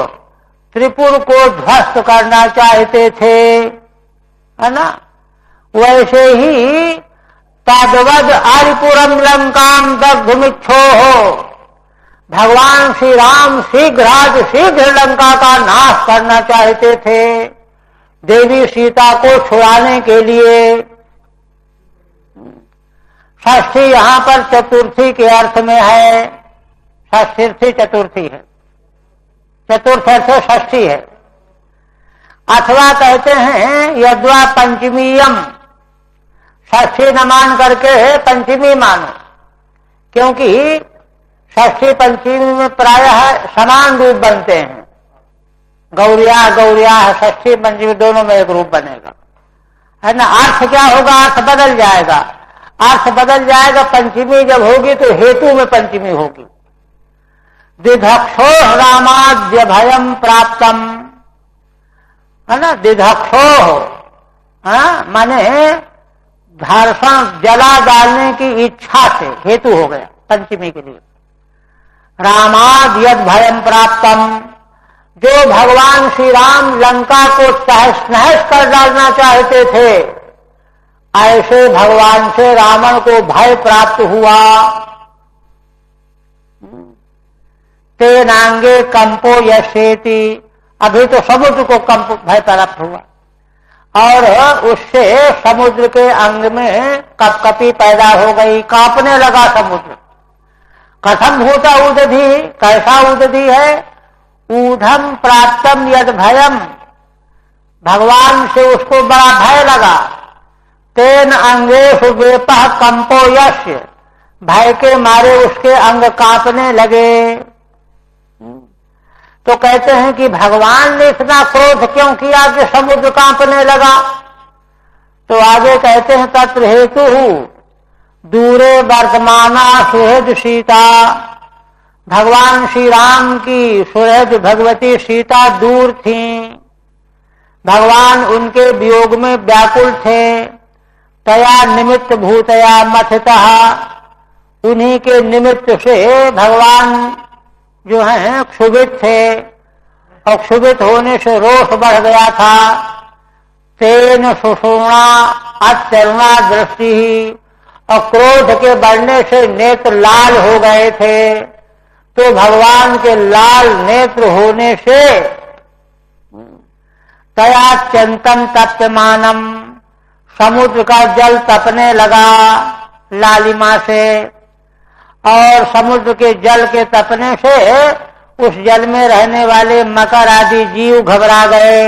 त्रिपुर को ध्वस्त करना चाहते थे, है ना, वैसे ही तद्वद आरिपुरम लंकाम दग्धुमिच्छो हो, भगवान श्री राम शीघ्र लंका का नाश करना चाहते थे देवी सीता को छुड़ाने के लिए। षष्ठी यहां पर चतुर्थी के अर्थ में है, षष्ठी चतुर्थी है, चतुर्थ अर्थ षष्ठी है। अथवा कहते हैं यद्वा पंचमीयम, षष्ठी न मान करके पंचमी मानो, क्योंकि षष्ठी पंचमी में प्रायः समान रूप बनते हैं। गौरिया गौरिया षष्ठी पंचमी दोनों में एक रूप बनेगा, है ना। अर्थ क्या होगा? अर्थ बदल जाएगा, अर्थ बदल जाएगा। पंचमी जब होगी तो हेतु में पंचमी होगी। दिधक्षो रामाद्य भयम प्राप्तम, है ना। दिधक्षो माने घर्षण जला डालने की इच्छा से हेतु हो गया पंचमी के लिए। रामाद यद भयम प्राप्तम, जो भगवान श्री राम लंका को तहस नहस कर डालना चाहते थे, ऐसे भगवान से रावण को भय प्राप्त हुआ। तेनांगे कंपो यशेति, अभी तो समुद्र को कंप भय प्राप्त हुआ और उससे समुद्र के अंग में कपकपी पैदा हो गई, कांपने लगा समुद्र। कथम भूता उदधि, कैसा उदधि है? ऊधम प्राप्तम यद भयम, भगवान से उसको बड़ा भय लगा। तेन अंगेषु वेपः कंपो यस्य, भय के मारे उसके अंग कांपने लगे। तो कहते हैं कि भगवान ने इतना क्रोध क्यों किया कि समुद्र कांपने लगा? तो आगे कहते हैं तत्र हेतु दूरे वर्तमाना सुहृद सीता, भगवान श्री राम की सुहृद भगवती सीता दूर थीं, भगवान उनके वियोग में व्याकुल थे। तया निमित्त भूतया मथितः, उन्हीं के निमित्त से भगवान जो है क्षुभित थे और क्षुभित होने से रोष बढ़ गया था। तेन सुषुम्ना अत्तरुणा दृष्टि, और क्रोध के बढ़ने से नेत्र लाल हो गए थे। तो भगवान के लाल नेत्र होने से तया चंतन तप्यमानम, समुद्र का जल तपने लगा लालिमा से, और समुद्र के जल के तपने से उस जल में रहने वाले मकर आदि जीव घबरा गए,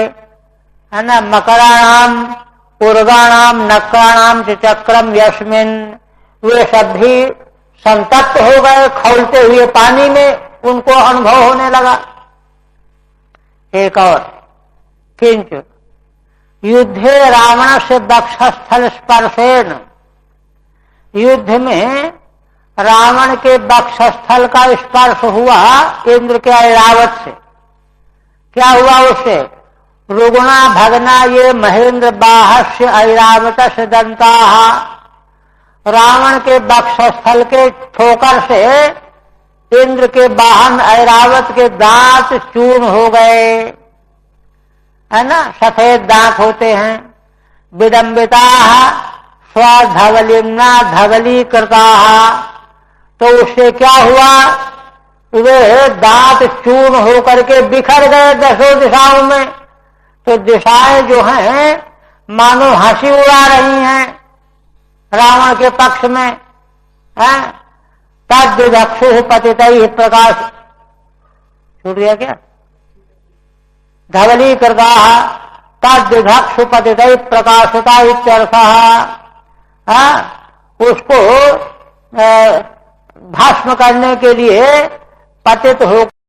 है ना। मकराणाम उर्गाणाम नक्राणाम चक्रम यस्मिन, वे सब भी संतप्त हो गए, खौलते हुए पानी में उनको अनुभव होने लगा। एक और किंच युद्धे रावण से वक्षस्थल स्पर्शेन, युद्ध में रावण के वक्षस्थल का स्पर्श हुआ इंद्र के ऐरावत से। क्या हुआ उससे? रुगुणा भगना ये महेंद्र बाहस्य ऐरावत से दंता, रावण के वक्षस्थल के ठोकर से इंद्र के वाहन ऐरावत के दांत चूर्ण हो गए, है ना, सफेद दांत होते हैं। विडम्बिता स्वधवलिम्ना धवलीकृता, तो उससे क्या हुआ, वे दांत चूर्ण होकर के बिखर गए 10 दिशाओं में। तो दिशाएं जो हैं मानो हंसी उड़ा रही हैं रावण के पक्ष में। तद्विधक्षु पतितैः प्रकाश, छूट गया क्या, धवलीकृता तद्विधक्षु पतितैः प्रकाशता इत्यर्थः। उसको भस्म करने के लिए पतित हो